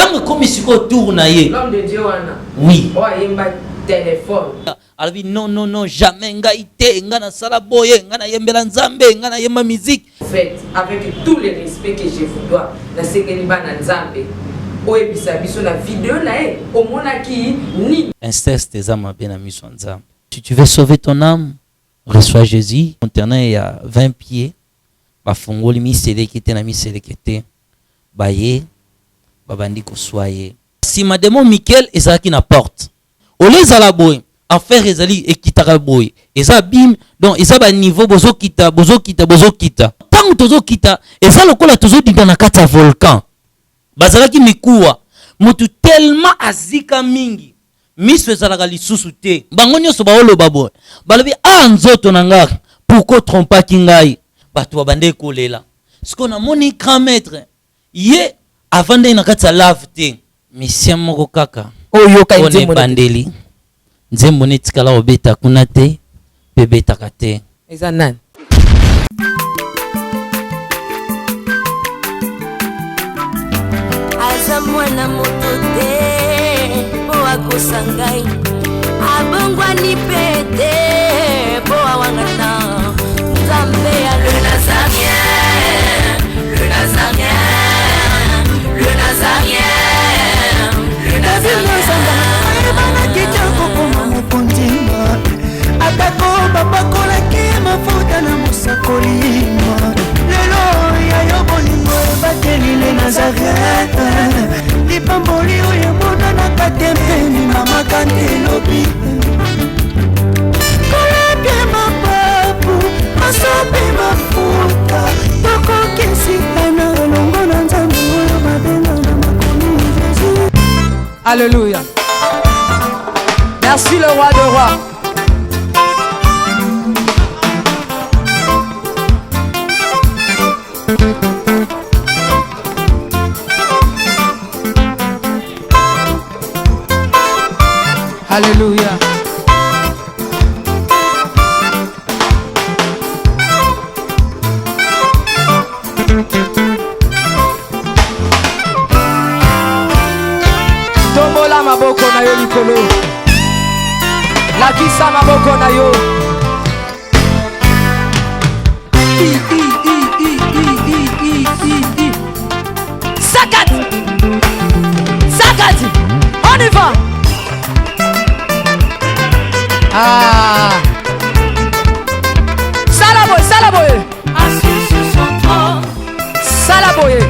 Tant que comme si on tourne l'homme de Dieu oui. Oh, il m'a téléphone. Alors non, jamais ngaïté, ngana salaboye, ngana yembela nzambe, ngana yemba musique. En fait, avec tout le respect que je vous dois, na sekeniba na nzambe. O ebisa biso na vidéo na e, o mona ki ni. Inceste tes âmes bien amis son nzambe. Si tu veux sauver ton âme, reçois Jésus. Maintenant il y a 20 pieds. Ba fongoli mi selekete na mi selekete. Baye, babandi ko soye. Si mademo Michael ezaki na porte. Oleza la boy. Affaire ezali ekitaka boy. Eza bim donc eza ba niveau bozo kita. Tant tozo kita, eza lokola tozo dinga na kati ya volcan. Bazalaki mikuwa. Mutu tellement azika mingi. Miso ezalaka lisusu te. Bango nyonso baolo baboy. Balobi nzoto na nga. Pourquoi trompaki ngai? Bato babande kolela. Siko na moni grand maître. Ye avande na kati ya lave te. Misien moko kaka. Oyoka nzembo bandeli. Nzembo netikala obeta kuna te. Bebeta kate. Eza nani? Aza mwana moto te po akosangai abongwani pete po awangata nzambe ya le Nazarien, le Nazarien, le Nazarien, le Nazarien. Bana kitoko koma mopondima atako bapakolaki mafuta na mosakolima lelo ya yobolingo bateli le Nazareth lipamboli oyo monanaka tempeni mama kantelobi kolapie mapapu masope mafuta tokokisikana elongo na nzambe oyo babenga na makomi Jésus. Alléluia. Merci le roi de rois. Alléluia. Tombola maboko na yo likolo. Lakisa maboko na yo. Sakat. Sakat. On y va. Salaboye, salaboye. Assis sur son trône. Salaboye.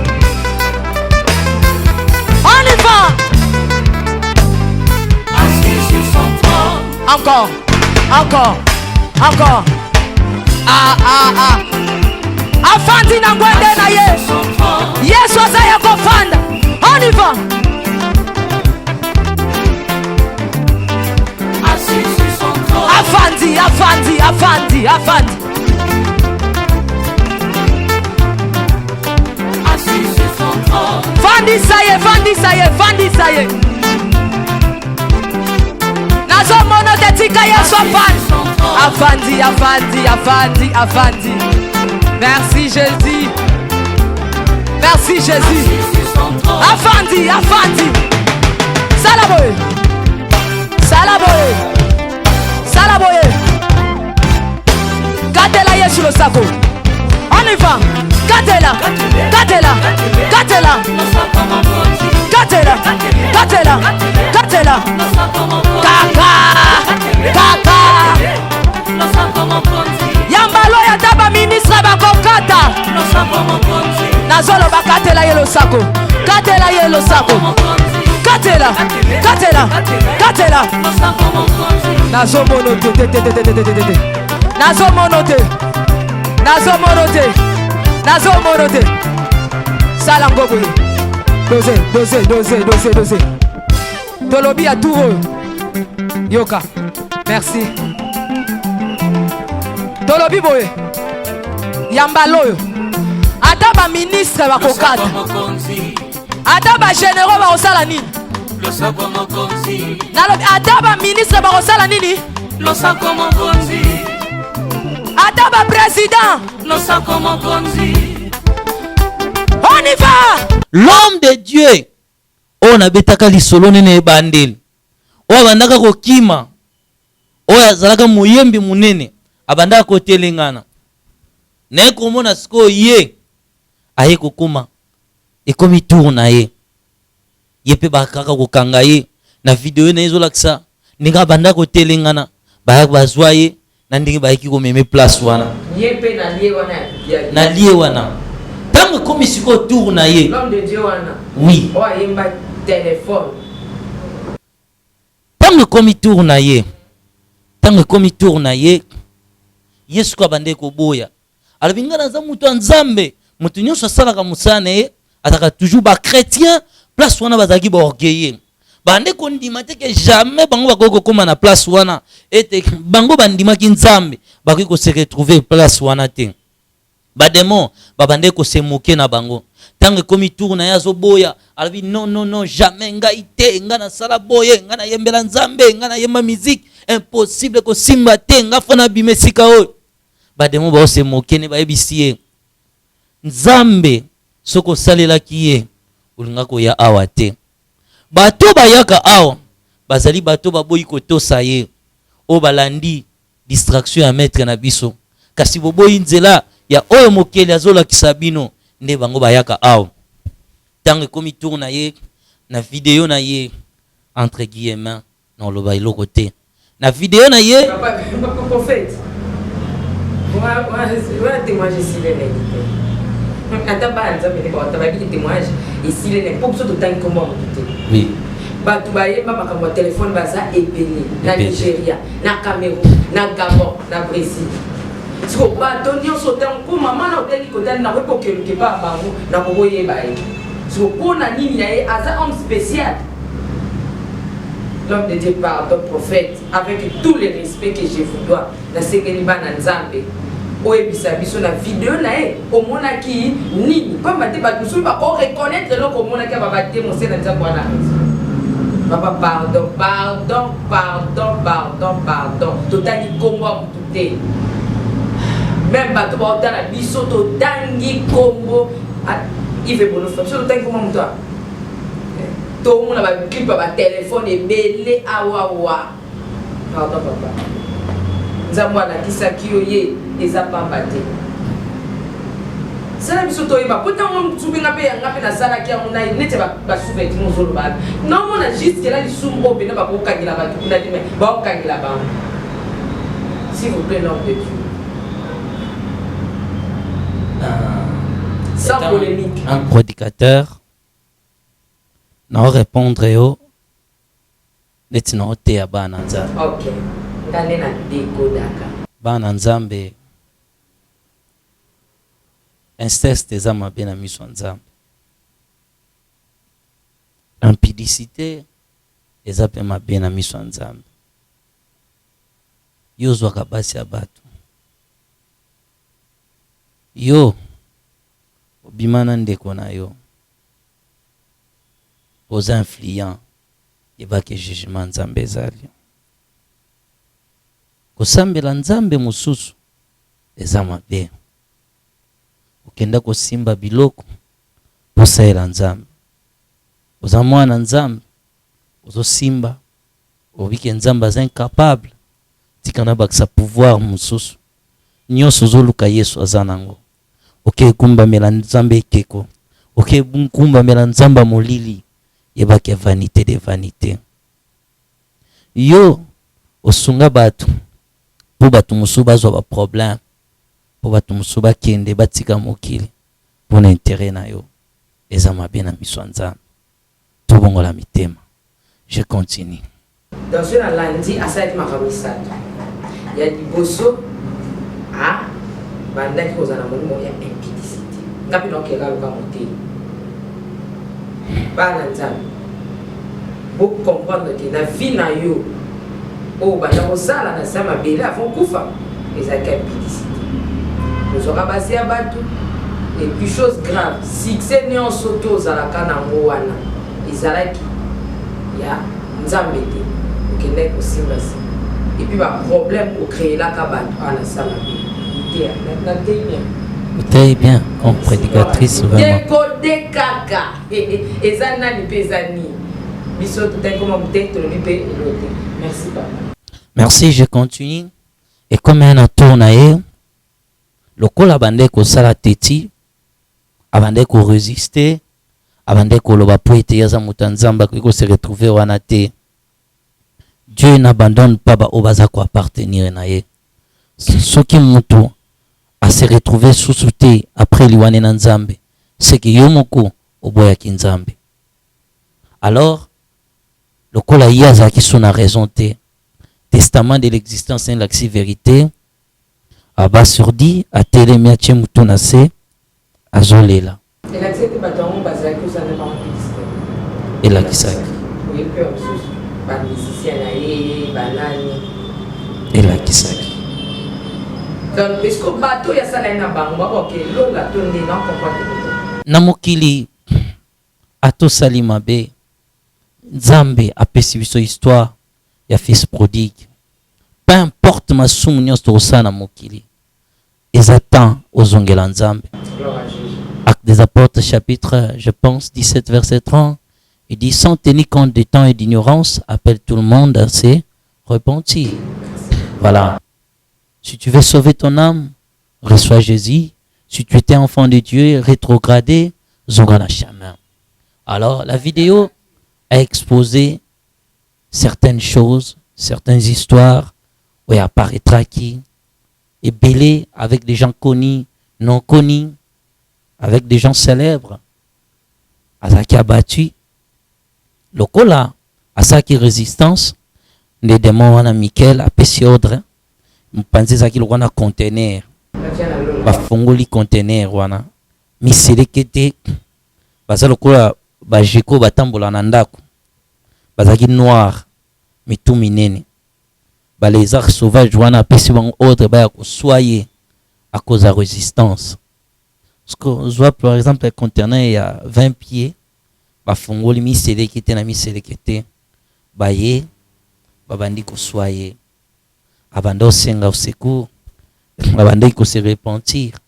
On y va. Assis sur son trône. Encore. Afandi na ngwende na ye. Yesu azaya kofanda. On y va. Assis sur son trône. Afandi. Assis sur son trône. Fandi sa ye. Nazo mono te tika Yesu afandi. Afandi. Merci Jésus. Afandi. Salaboye. Katela Yesu le sako. On y va. Katela. Kaka. Yambalo ya taba ministre bakokata. Nazolo bakatela ye lo sako. Katela. Nazo monote. Salango boye. Dose. Tolobi à tout. Yoka. Merci. Tolobi boye. Yambaloyo. Adaba ministre bakokata. Adaba généraux bakosala nini? Adaba ministre bakosala nini? Adaba président. On y va. L'homme de Dieu oyo nabetaka lisolo nene ebandeli oyo abandaka kokima oyo azalaka moyembi munene abandaka kotelengana naye komona sikoyo ye aye kokoma ekomi tour na ye ye mpe bakaka kokanga ye na video na ye ezolakisa ndenge abandaka kotelengana bayaka bazwa ye na ndenge bayaki komeme place wana ye mpe na lie wana ntango ekomi sikoyo tour na ye l'homme de Dieu wana oui oyo ayemba telefone ntango ekomi tour na ye ntango ekomi tour na ye ye sikoyo abandeki koboya alobi nga naza moto ya nzambe moto nyonso asalaka mosala na ye ataka toujours bachrétien place wana bazalaki baorgueille bande kondima te ke jamais bango bakoki kokóma na place wana ete bango bandimaki nzambe bakoki kose retrouver place wana te bademon babande kose moke na bango ntango ekomi tour na ye azoboya alobi non jamais ngai te nga nasala boye nga nayembela nzambe nga nayemba musique impossible kosimba te nga fo nabima esika oyo bademon baose moke ne bayebisi ye nzambe soki osalelaki ye olinga koya awa te bato bayaka awa bazali bato baboyi kotosa ye oyo balandi distraction ya maître na biso kasi boboyi nzela ya oyo mokeli azolakisa bino nde bango bayaka awa ntango ekomi tour na ye na video na ye entre guillemets na oloba eloko te na video na ye prophète wana témoignage esilene ata bana nzambe nde batabaki témoignage esilene mpo biso totangi kombo ya motu te oui bato bayemba makambo ya telefone baza ebele na Nigeria na Cameroun na Gabon na Brésil siko bato nyonso otango mpo mama na otangi kotani na kokokeluke pa bango na kokoyeba ye siko mpona nini na ye aza homme spécial. L'homme de Dieu pardon prophète avec tout le respect que je vous dois na sengeli bana nzambe oyebisa biso na video na ye omonaki nini pamba te bato mosusu bakoreconnaître eloko omonaki babate mose na nzambe wana papa pardon totali kombo ya motu te même bato baotala biso totangi kombo ive bonofa biso totangi kombo ya motu a tomona baclip ya batelefone ebele awawa pardon papa nzambe alakisaki yo ye eza pamba te sala biso toyeba po ntango mosubenga mpe yanga mpe nasalaki yango na neti basuveti mozoloba naomona juske la lisumu oyo pena bakokangela bato kuna te me baokangela bango s'il vous plaît l'homme de Dieu sans polémique un prédicateur na répondre yo neti na oteya bana nzambe ok ngane na dekodaka bana nzambe inceste eza mabe na miso ya nzambe impudicité eza mpe mabe na miso ya nzambe yo ozwaka basi ya bato yo obima na ndeko na yo oza influent yebaki jugement nzambe ezali kosambela nzambe mosusu eza mabe okenda kosimba biloko posaela nzambe oza mwana nzambe ozosimba obike nzambe aza incapable tika na bakisa pouvoir mosusu nyonso ozoluka yesu aza nango oke ekumbamela nzambe ekeko oke ekumbamela nzambe molili yebaki ya vanité de vanité yo osunga bato mpo bato mosusu bazwa baproblème mpo bato mosusu bakende batika mokili mpona intere na yo eza mabe na miso ya nzambe tobongola mitema je continue dans ce nalandi asalaki makambo misato ya liboso bandaki kozala molimo ya impudicité ngapi naokeka luka moteli bana nzambe bocomprendre ke na vie na yo oyo banda kosala na sa mabele avant kufa ezalaki impudicité ozwaka basi ya bato et puis chose grave succès nyonso to ozalaka nango wana ezalaki ya nzambe te okendaki kosimba se et puis baproblème okreelaka bato ana sa mabele te natei bien otei bien comme prédicatrice, vraiment. Décoder kaka. Eza nani pe eza ni. Biso tout un comment peut-être le pe l'autre. Merci papa. Merci, je continue. Et comme un tournaye, le col abandé ko sala teti, abandé ko résister, abandé ko loba poete yaza mutanzamba ko se retrouver wana te. Dieu n'abandonne pas ba obaza ko appartenir na ye. Ce qui mutu à se retrouver sous souté après liwane na nzambe, c'est que yomoko oboya ki nzambe. Alors, le col a yaza ki sona raison te. Testament de l'existence en l'axi vérité aba surdi a télémi a tchemutonase azolela Et l'accès de bâton basé que ça ne pas et la kisaki oui peu obsus pas musicien là banani et la kisaki. Donc est-ce que bateau ya sala na bango OK l'eau la tourner non comprendre na mokili ato salima be nzambe apesi biso histoire ya fils prodigue. Peu importe ma soumunion na mokili. Ils attendent aux ongela nzambe. Acte des apôtres chapitre, je pense, 17 verset 30. Il dit, sans tenir compte des temps et d'ignorance, appelle tout le monde à se repentir. Voilà. Si tu veux sauver ton âme, reçois Jésus. Si tu étais enfant de Dieu, rétrogradé, zongana chemin. Alors, la vidéo a exposé certaines choses, certaines histoires, où il apparaîtra qui est belé avec des gens connus, non connus, avec des gens célèbres. Azaki abattu. Le cola, Asaki résistance, les démons wana Michael a péché ordre. Mpanzi zaki le wana conteneur. Ba fongoli conteneur wana. Miselekete. Baza le cola ba jeko batambola na ndako. Bazaki noir. Mitou minene. Les arts sauvages wana pesi bang ordre ba ko soyer à cause de la résistance. Parce que on voit par exemple un conteneur il y a 20 pieds, ba fongoli mi selekete na mi selekete. Ba ye ba bandi ko soyer. Abando senga au secours. Ba bandi ko se repentir.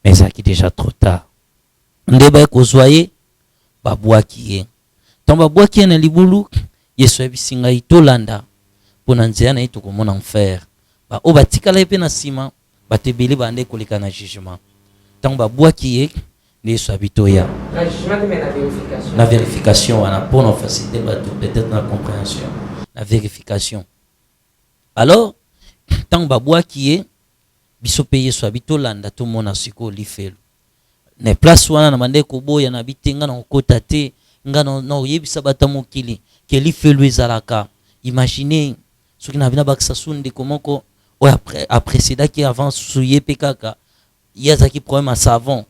Mais ça qui déjà trop tard. Nde ba ko soyer ba boaki. Tant ba boaki na libulu yeso ebisinga itolanda. Pour nanzia na ito komona enfer ba o batikala epe na sima batebeli bande koleka na jugement tant ba boaki ye ne so habito ya la jugement de la vérification la vérification wana pour nous faciliter peut-être la compréhension la vérification. Alors tant ba boaki ye biso paye so habito landa to mona siko lifelo ne place wana na bande ko boya na bitenga na kota te ngana no yebisa batamokili ke lifelo ezalaka. Imaginez ce qui n'a pas de comment après c'est qui avant souillé pekaka il y a qui problème à savon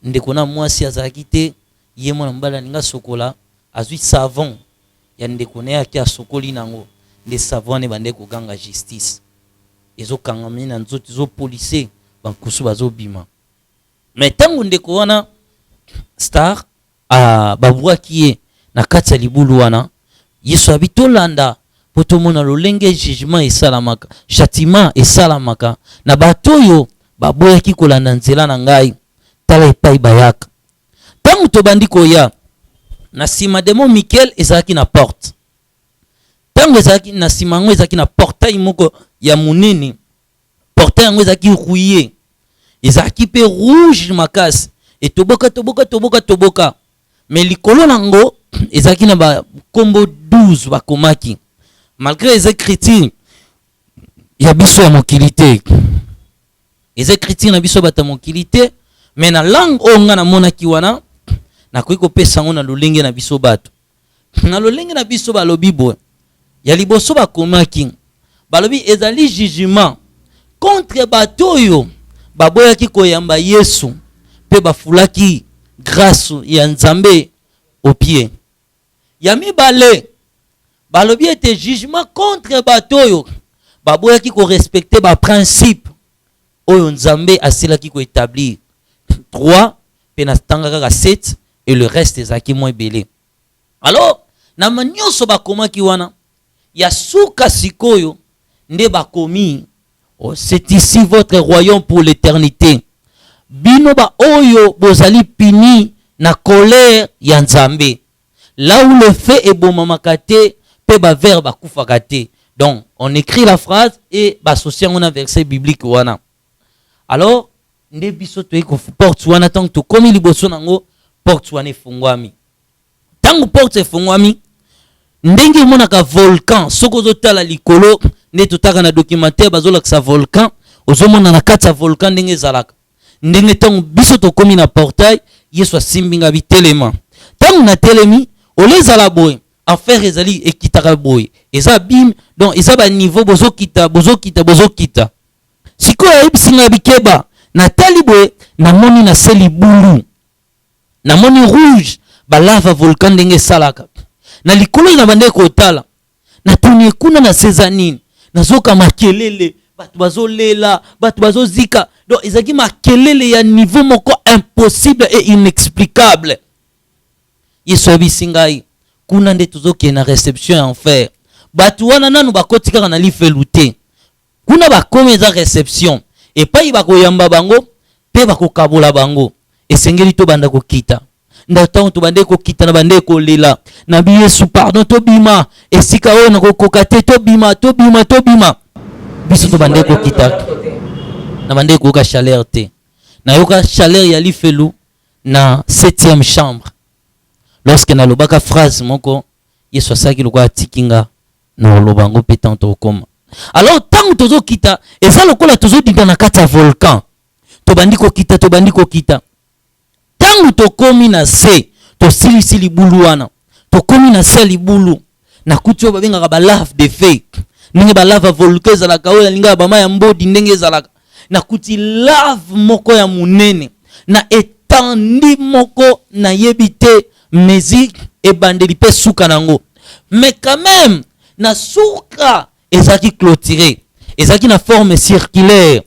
ndekona moi si azaki te yemo na mbala ninga sokola azui savon ya ndekona ya kia sokoli nango nde savon ne bande ko ganga justice ezo kangami na nzoto zo police bankusu bazo bima mais tangu ndeko wana star a babwa kiye na kati ya libulu wana yesu abitolanda poto mona lolenge jugement esalamaka châtiment esalamaka na batoyo baboyaki kolanda nzela na ngai tala epai bayaka tangu tobandi koya na sima demo Michael ezalaki na porte tangu ezalaki na sima ngo ezalaki na portail moko ya munene portail yango ezalaki rouillé ezalaki pe rouge makasi etoboka mais likolo nango ezalaki na ba kombo 12 bakomaki malgré les écritures ya biso ya mokilité les écritures na biso bata mokilité mais na langue onga na monaki wana na koiko pesa ngo na lolenge na biso bato na lolenge na biso balobi bo ya liboso bakomaki balobi ezali jugement contre batoyo baboyaki koyamba Yesu pe bafulaki grâce ya Nzambe au pied ya mibale balobi ete jugement contre batoyo baboyaki ko respecter ba principe oyo Nzambe asilaki ko établir 3 pe na tangaka 7 et le reste ezaki mo ebele. Alors na manyoso bakomaki wana ya suka sikoyo nde bakomi oh, c'est ici votre royaume pour l'éternité bino ba oyo bozali pini na colère ya Nzambe. Là où le feu est bon mamakate, pe ba verbe bakufaka te. Donc, on écrit la phrase et bassocie on a verset biblique wana. Alors, nde biso to eko porte wana tant to komi liboso nango porte wana efungwami. Tango porte efungwami, ndenge monaka volcan, soko zotala likolo, nde totaka na documentaire bazolakisa volcan, ozomona na kati ya volcan ndenge ezalaka. Ndenge tango biso to komi na portail, Yesu asimbinga bitelema. Tango na telemi, olezala boy, affaire ezali ekitaka boy. Eza bim, donc eza ba niveau bozokita. Siko ayibisinga bikeba, na tali boy, na moni na seli bulu. Na moni rouge, ba lava volcan ndenge salaka. Na likolo na bande kotala. Na tuni kuna na sezanine. Na zoka makelele, batu bazolela, batu bazozika. Donc ezaki makelele ya niveau moko impossible et inexplicable. Yesu abisingai kuna nde tuzoke na réception en enfer. Batu wana nanu bakotika na lifelute. Kuna bakome za réception. Et pa ibakoyamba bango, pe bakokabola bango. Esengeli to banda kokita. Ndata to bande kokita na bande kolela. Na bi Yesu pardon to bima. Esika o na kokokate to bima. Biso to bande kokita. Na bande koka chaleur te. Na yoka chaleur ya lifelu na 7e chambre. Lorsque na lobaka phrase moko, Yesu asaki lokwa tikinga na lobango petanto koma. Alors tango tozo kita, eza lokola tozo dinda na kati ya volcan. To bandi ko kita. Tango to komi na se, to silisi libulu wana. To komi na se libulu. Na kuti oba benga ba lave de feu. Ndenge ba lave volcan za la kaoya linga ba maya mbodi ndenge za la. Na kuti lave moko ya munene. Na etandi moko na yebite musique et bandeli pe souka nango. Mais quand même, na souka ezaki clôturé. Ezaki na forme circulaire.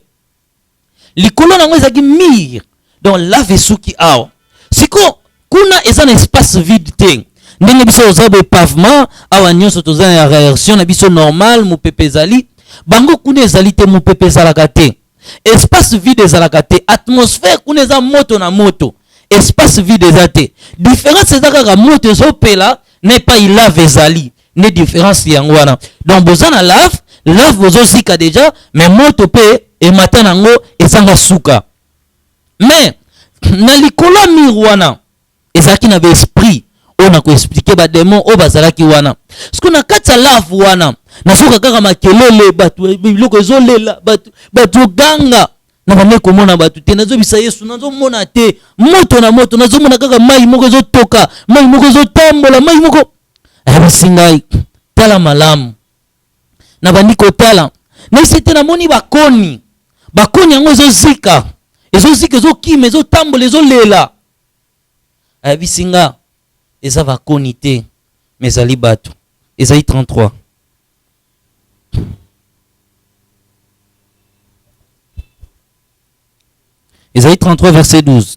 Likolo nango ezaki mire. Donc lave souki ao. Siko kuna ezana espace vide te. Ndenge biso ozabe pavement awa nyonso tozana ya réaction na biso normal mu pepezali. Bango kuna ezali te mu pepezalaka te. Espace vide ezalaka te. Atmosphère kuna eza moto na moto. Espace vide ezate. Différence ezaka moto ezopela n'est pas il lave ezali. Ne différence yangwana. Donc bozana lave bozozika déjà mais moto pe e matana ngo ezanga suka. Mais na likolo mirwana ezaki na esprit ona ko expliquer ba démon o bazalaki wana. Parce na kati ya lave wana na soka kaka makelele batu biloko ezolela batu ganga. Na bane komona batu te nazo bisa Yesu nazo mona te moto na moto nazo mona kaka mai moko zo toka mai moko zo tambola mai moko abisingai tala malamu na bandiko tala na sete na moni bakoni yango zo zika zo kime zo tambola zo lela abisinga eza bakoni te mezali batu ezali 33. Isaïe 33, verset 12.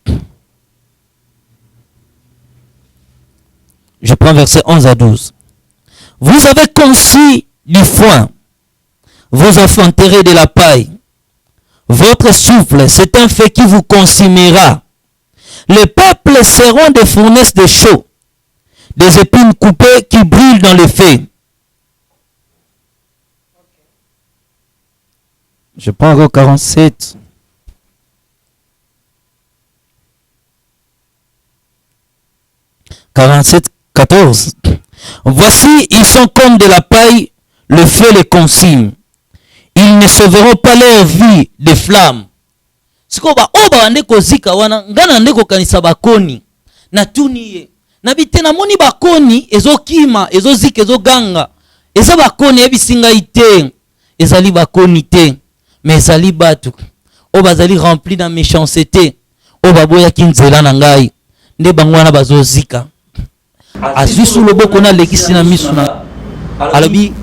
Je prends verset 11 à 12. Vous avez conçu du foin, vos enfants enterrés de la paille. Votre souffle, c'est un feu qui vous consumera. Les peuples seront des fournaises de chaux, des épines coupées qui brûlent dans le feu. Je prends encore 47. « 14. Voici, ils sont comme de la paille, le feu les consume. Ils ne sauveront pas leur vie de flammes. » Sikoba oba ndeko zika wana ngana ndeko kanisa bakoni na tuniye na bitena moni bakoni ezokima ezozika ezoganga eza bakoni ebisinga ite ezali bakoni te mais ezali batu oba zali rempli na méchanceté oba boya kinzela na ngai nde bangwana bazozika azisu loboko na lekisi na misu na alobi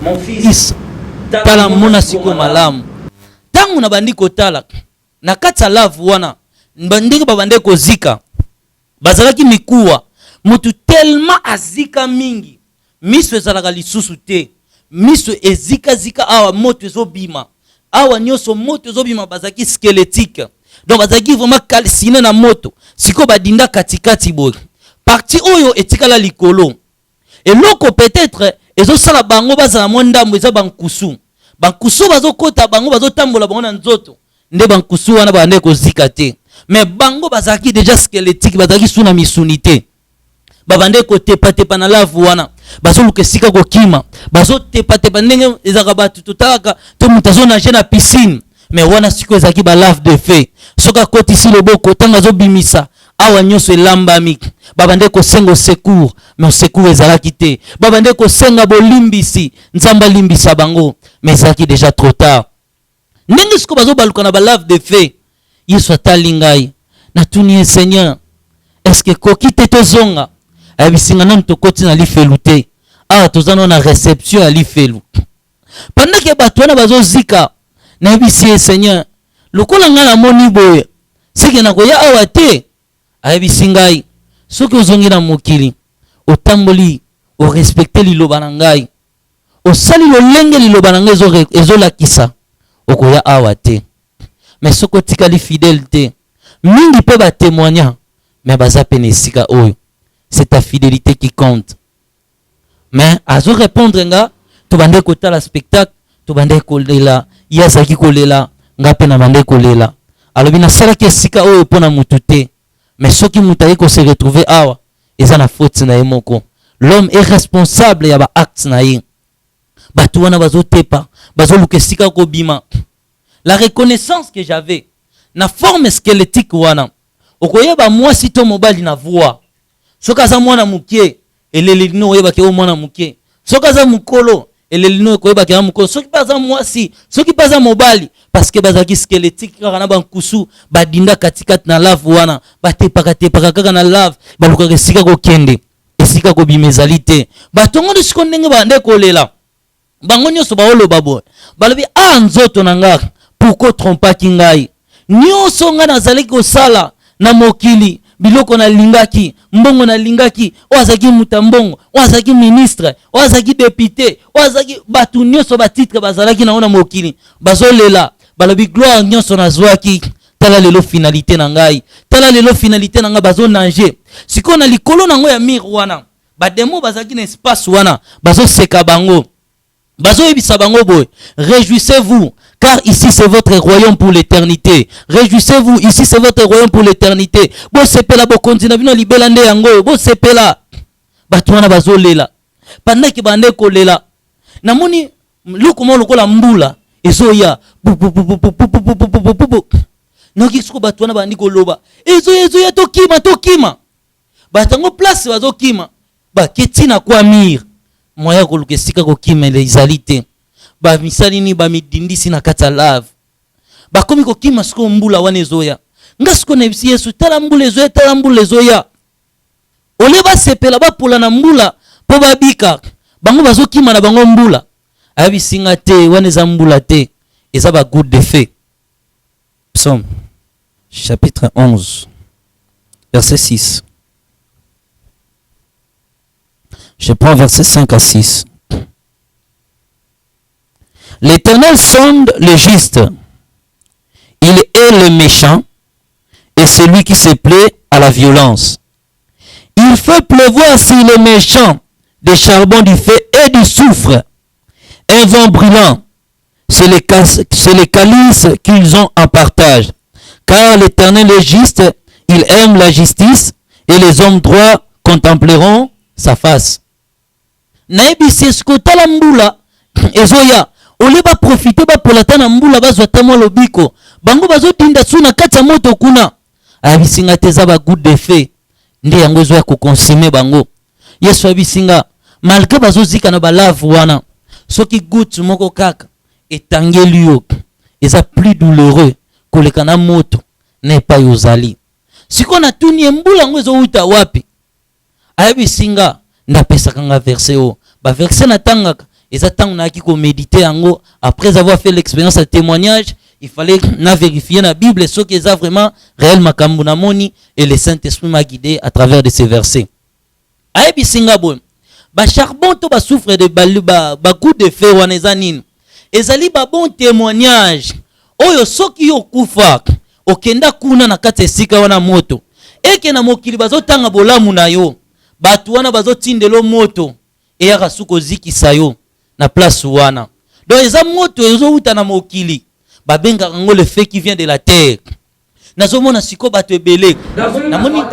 mon fils tala mona siko malamu tangu na bandiko tala na kata lave wana bandiko babande kozika bazalaki mikuwa mutu tellement azika mingi misu ezalaka lisusu te misu ezika awa moto ezobima awa nyoso moto ezobima bazalaki squelettique donc bazaki vraiment calciné na moto siko badinda katikati boy parti oyo etikala likolo eloko peut-être ezosala bango bazala mwa ndambo eza bankusu bazokota bango bazotambola bango na nzoto nde bankusu wana bande kozika te mais bango bazalaki déjà squelettique bazalaki suna misunité babande kotepatepa na lave wana bazoluka esika kokima bazotepatepa ndenge ezaka bato totalaka to moto azonage na piscine mais wana siko ezalaki balave de fe soki akotisi loboko ntango azobimisa awa nyonso elambami babande kosenga secours mais secours ezalaki te babande kosenga bolimbisi nzambe alimbisa bango mais ezalaki déjà trop tard ndenge siko bazobaluka na balave de fe yesu atali ngai natuni ye seigneur est-ce que koki te tozonga ayebisinga nanu tokoti na lifelu te awa toza na réception ya lifelu pendant ke bato wana bazozika nayebisi ye seigneur lokola ngai namoni boye seke nakoya awa te ayebisi ngai soki ozongi na mokili otamboli orespecte liloba na ngai osali lolenge liloba na ngai ezolakisa okoya awa te mais soki otikali fidèle te mingi mpe batémoigna mais baza pene esika oyo c'est ta fidélité qui compte mais azo répondre nga tobande kotala spectacle tobande kolela ye azalaki kolela nga mpe na bande kolela alobi nasalaki esika oyo mpo na mutu te mais soki mutu aye kose retrouve awa eza na faute na ye moko l'homme est responsable ya baacte na ye bato wana bazotepa bazoluka esika kobima la reconnaissance que j'avais na forme squelettique wana okoyeba mwasi to mobali na voix soki aza mwana mokie eleli lino oyebaki o mwana mokie soki aza mokolo eleli lino okoyebaki na mokolo soki mpe aza mwasi soki mpe aza mobali parce que bazalaki squelettique kaka na bankusu badinda katikati na lave wana batepaka kaka na lave balukaka esika kokende esika kobima ezali te batongo nde siko ndenge bande kolela bango nyonso baoloba boye balobi nzoto na nga pourquoi trompaki ngai nyonso nga nazalaki kosala na mokili biloko nalingaki mbongo nalingaki oyo azalaki muta mbongo oyo azalaki ministre oyo azalaki député oyo azalaki bato nyonso batitre bazalaki nango na mokili bazolela balobi gloire nyonso nazwaki tala lelo finalité na ngai tala lelo finalité na ngai bazonange sikoyo na likolo nango ya mire wana bademo bazalaki na espace wana bazoseka bango bazoyebisa bango boye réjouissez-vous car ici c'est votre royaume pour l'éternité. Réjouissez-vous, ici c'est votre royaume pour l'éternité. Bo sepela bo kontina bino libela nde yango bo sepela bato wana bazolela pendant ke bande kolela namoni lukumo lokola mbula ezoya noki siko bato wana bandi koloba ezoya tokima batango place bazokima baketina kwa mire moya koluka esika kokima ezali te bamisali ni bamidindisi na kati ya lave bakomi kokima siko mbula wana ezoya nga siko na ebisi yesu tala mbula ezoya ole basepela bapola na mbula mpo babika bango bazokima na bango mbula ayebisinga te wana eza mbula te eza bagoutte de feu. Psaume chapitre 11 verset 6. Je prends verset 5 à 6. L'Éternel sonde le juste. Il est le méchant et celui qui se plaît à la violence. Il fait pleuvoir sur les méchants des charbons du feu et du soufre. Un vent brûlant, c'est les calices qu'ils ont en partage. Car l'Éternel est juste, il aime la justice et les hommes droits contempleront sa face. Naebisi skotala mbula ezoya ole ba profiter ba polata na mbula bazwa tamo lobiko bango bazotinda suna kati ya moto kuna abisinga teza ba goutte de feu nde yango ezoya ko consommer bango Yesu abisinga malgré bazozika na balave wana soki goutte moko kaka etangeli yo eza plus douloureux koleka na moto na epai ozali siko na tuni mbula yango ezouta wapi abisinga ndapesaka nga verset o ba verset na tangaka eza tango na ki ko méditer yango après avoir fait l'expérience de témoignage il fallait na vérifier na Bible ce qui est vraiment réel makambo na moni et le Saint-Esprit m'a guidé à travers de ces versets ayebi singa bon ba charbon to ba souffre de ba coup de feu wana eza nini ezali ba bon témoignage oyo soki yo kufa okenda kuna na kati esika wana moto eke na mokili bazotanga bolamu na yo batu wana bazotindelo moto eyaka suko zikisa yo na place wana. Donc eza moto ezouta na mokili babenga ngo le feu qui vient de la terre. Nazomona siko bato ebele namoni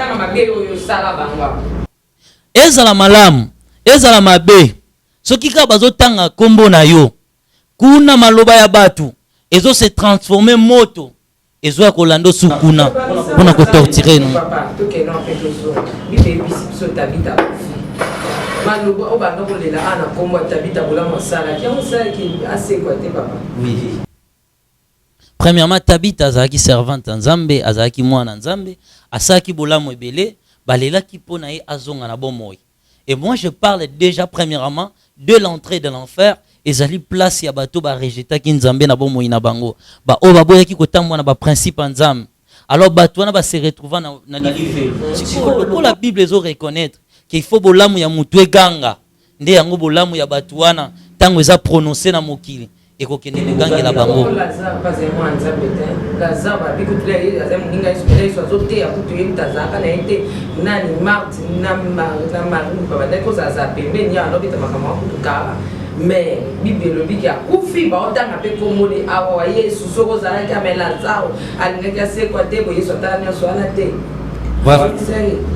ezala malamu ezala mabe soki ka bazotanga kombo na yo kuna maloba ya batu ezo se transformer moto ezo ya kolando sukuna pona ko torturer no oui. Premièrement, Tabita azaki servante nzambe, azaki mwana nzambe, asaki bolamu ebele, balela ki pona ye azonga na bomoi. Et moi je parle déjà premièrement de l'entrée de l'enfer, ezali place ya bato ba rejeta ki nzambe na bomoi na bango. Ba o ba boya ki kotamwa na ba principe nzambe. Alors bato wana ba se retrouver na livre. Pour la Bible ezo reconnaître qu'il faut bolamu ya mutu eganga. Nde yango bolamu ya bato wana tango eza prononcer na mokili. Et qu'on ait gagné la bango. Mais Bible qui a koufi ba otanga pe komoli awa Yesu soko zala ka melazao alingaka se kwa tebo Yesu atanya so ala te. Voilà.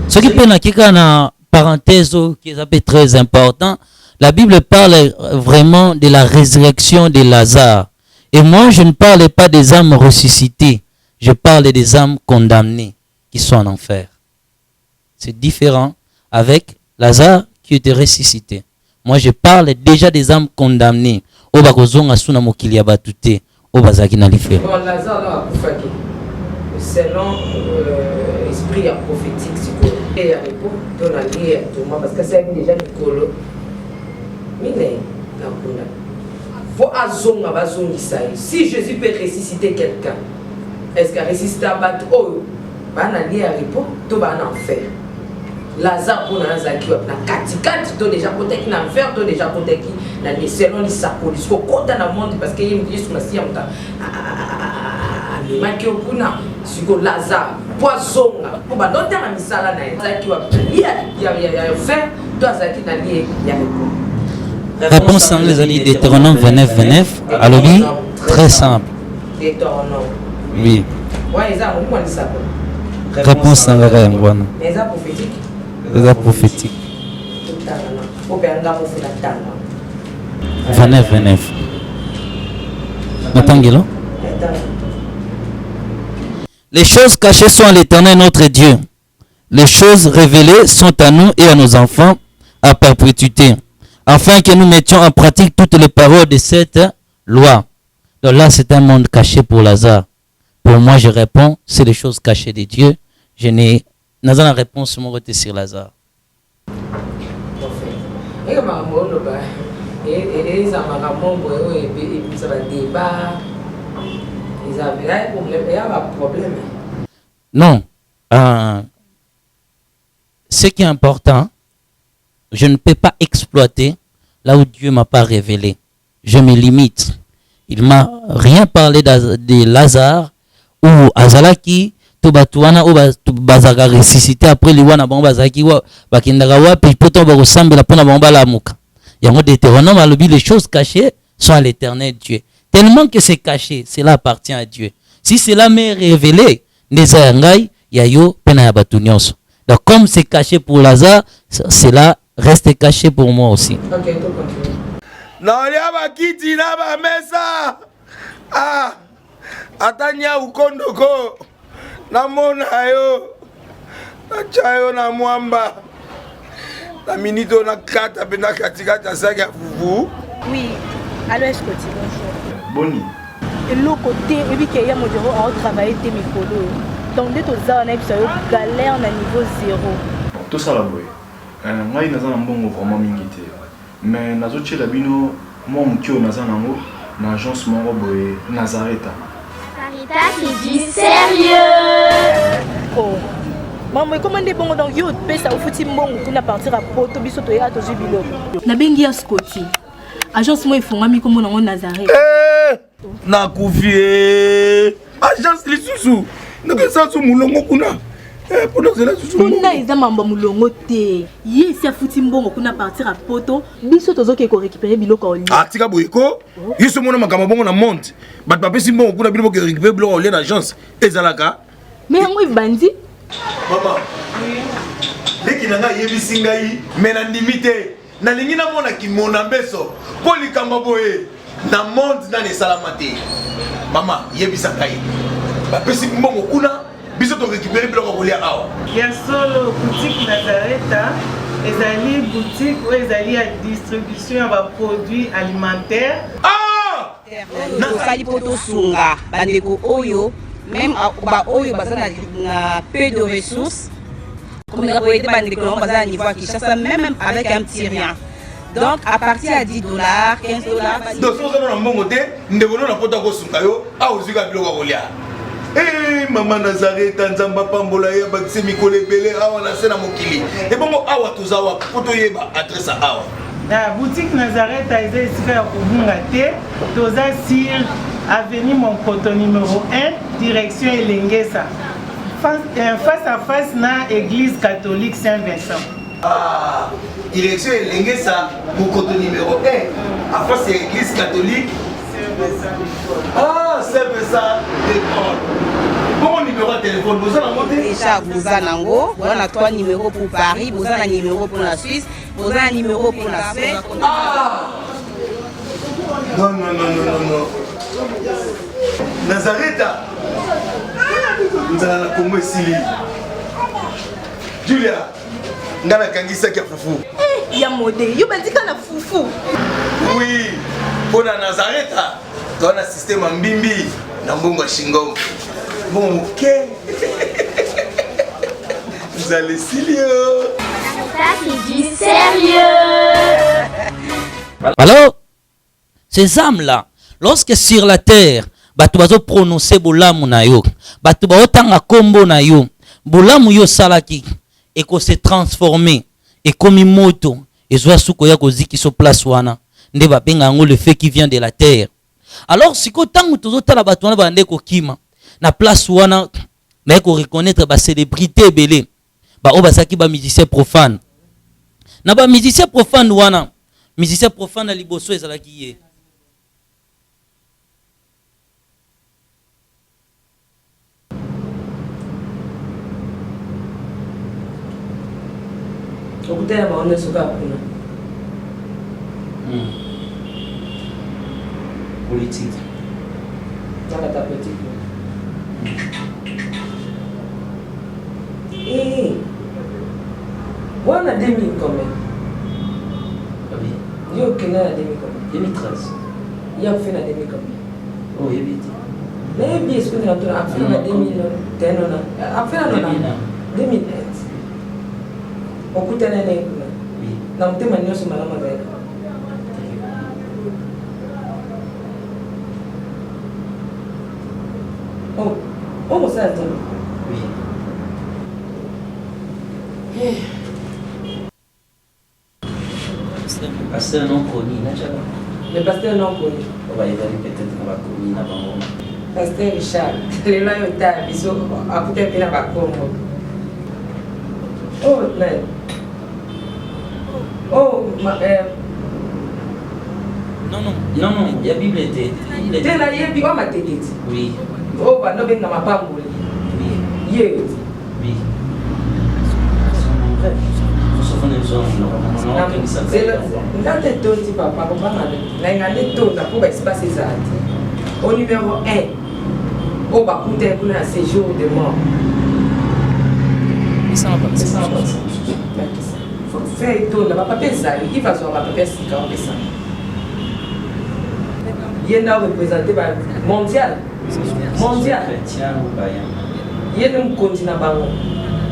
Ce qui peut nakika na parenthèse qui est très important. La Bible parle vraiment de la résurrection de Lazare. Et moi, je ne parle pas des âmes ressuscitées. Je parle des âmes condamnées qui sont en enfer. C'est différent avec Lazare qui était ressuscité. Moi, je parle déjà des âmes condamnées. Au bakozonga suna mokili ya batute. Au bazaki na life. Bon, Lazare a koufaki. Selon l'esprit prophétique, et à répondre, on a lié à Thomas parce que c'est déjà Nicolo. Si Jésus peut ressusciter quelqu'un, est-ce qu'il ressuscité à battre? Oh, il a répondre, tout va en enfer. Lazare pour un zaki, na katikati, tu déjà côté qui n'enfer, tu déjà côté qui na selon les sacots, il faut compter dans le monde parce qu'il y a une sur la science. Mais qui au kuna, sur Lazare, poisson, pour ba noter la misala na zaki wa il y a faire, toi zaki na lié, il y a répondre. Réponse en les alliés Deutéronome 29. Alors oui, très simple. Oui. Réponse en les voilà. Les prophétiques. 29. Matangelo. Les choses cachées sont à l'Éternel notre Dieu. Les choses révélées sont à nous et à nos enfants à perpétuité, afin que nous mettions en pratique toutes les paroles de cette loi. Donc là, c'est un monde caché pour Lazare. Pour moi, je réponds, c'est les choses cachées de Dieu. Je n'ai pas la réponse sur mon côté sur Lazare. Non. Ce qui est important, je ne peux pas exploiter là où Dieu m'a pas révélé. Je me limite. Il m'a rien parlé de Lazare ou Azalaki, Tobatuana ou Bazaga ressuscité après les wana bon Bazaki wa bakindaka wapi poto ba ressemble pona bomba la muka. Yango Deutéronome a dit les choses cachées sont à l'Éternel Dieu. Tellement que c'est caché, cela appartient à Dieu. Si cela m'est révélé, neza ngai yayo pena ya batu nyonso. Donc comme c'est caché pour Lazare, cela reste caché pour moi aussi. Ok, tout continue. Naolia bakiti na ba mesa. Ah. Atanya ukondoko. Namona yo. Nachayo na mwamba. La minito na kata pena katikata saga fufu. Oui. Allô, est-ce que tu bonjour. Boni. Et l'autre côté, et puis qu'il y a mon bureau à travailler tes micros. Donc dès que tu as un galère na niveau 0. Tout ça là boy. Moi il naza na mbongo vraiment mingi te. Mais nazo tchela bino moi mukio naza nango na agence moko boy Nazareta. Sarita c'est du sérieux. Oh. Maman comment des bongo donc yo pesa au futi mbongo kuna partir à poto biso to ya to jibilo. Na bengi ya Scotty. Agence moi ifongami comme nango Nazareta. Na kufie. Agence lisusu. ndenge eza so molongo kuna mpona zela susu kuna eza mambo molongo te ye esi afuti mbongo kuna partir a poto biso tozoke korécupérer biloko olia atika boyeko ye so mona makambo bongo na monde bato bapesi mbongo kuna bino boke récupérer biloko olia na agence ezalaka me yango ebandi mama leki na ngai yebisi ngai me na ndimi te nalingi namona kimona mbeso mpo likambo boye na monde nani esalama te mama yebisa ngai bapesi mbongo kuna biso torécupérer biloko kolia awa ya solo boutique Nazareta ezali boutique oyo ezali ya distribution ya baproduits alimentaires tosali mpo tosunga bandeko oyo même baoyo baza na peu de ressources comme on a bandeko nango baza na niveau ya Kinshasa même avec un petit rien. Donc à partir à $10, $15. Donc si vous avez un bon côté, nous devons nous apporter au sunkayo, à aux yeux de l'olia. Eh maman Nazareta nzamba pambola ya bakise mikole belé awa na sena mokili. Et bon awa tozawa poto yeba adresse awa. La boutique Nazareta est ici à Kubungate, toza sur avenue Monkoto numéro 1, direction Elengesa. Face à face na église catholique Saint-Vincent. Ah, direction Elengesa, Monkoto numéro 1, à face de l'église catholique Saint-Vincent. Ah, Saint-Vincent d'école. Bon numéro de téléphone, vous avez monté déjà vous avez nango, vous avez 3 numéros pour Paris, vous avez un numéro pour la Suisse, vous avez un numéro pour la Suède. Ah! Non. Nazareta. Nous allons la Congo Sili. Julia, ngana kangisa kia fufu. Ya modé, yo bandika na fufu. Oui, pour la Nazareta, dans un système en bimbi, dans Bongo Shingom. Bon, ok. Vous allez Silio. Ça c'est du sérieux. Alors, ces âmes-là, lorsque sur la terre, bato bazo prononcer bolamu na yo, bato ba otanga kombo na yo, bolamu yo salaki, et ko se transformer, et comme moto, et zoa suko ya koziki so place wana, nde ba benga ngo le feu qui vient de la terre. Alors siko tangu tozo tala bato wana bande ko kima, na place wana, na ko reconnaître ba célébrité belé, ba obasaki ba musicien profane. Na ba musicien profane wana, musicien profane na liboso ezalaki ye. okutela baone soka kuna politique nakata politique wana 2000 combien yo kena na 2000 combien 2013 ya kufina 2000 combien oh yebiti na yebi est-ce que tu as afina na 2000 tenona afina na 2000 okutana naye kuna na mutema nyonso malamu azalaka o mosala te pasteur non connu nachala le pasteur non connu bayebali peut-être na bakomi na bango pasteur Richard lelo oyo tala biso akuta mpe na bakombo non, il y a Bible était. Il a yebi wa mateketi. Oui. Oh ba no benga mapamboli. Oui. Ye. Oui. Ndate tonti papa kopanga na ngane tonda pour ba espace ezati. Au numéro 1. Oh ba kuta kuna na séjour de mort. Ça va pas. Faut faire tonda ba papa ezali, il va sur ba papa sika on pesa. Il a représenté mondial. Mondial. Il y a un continent.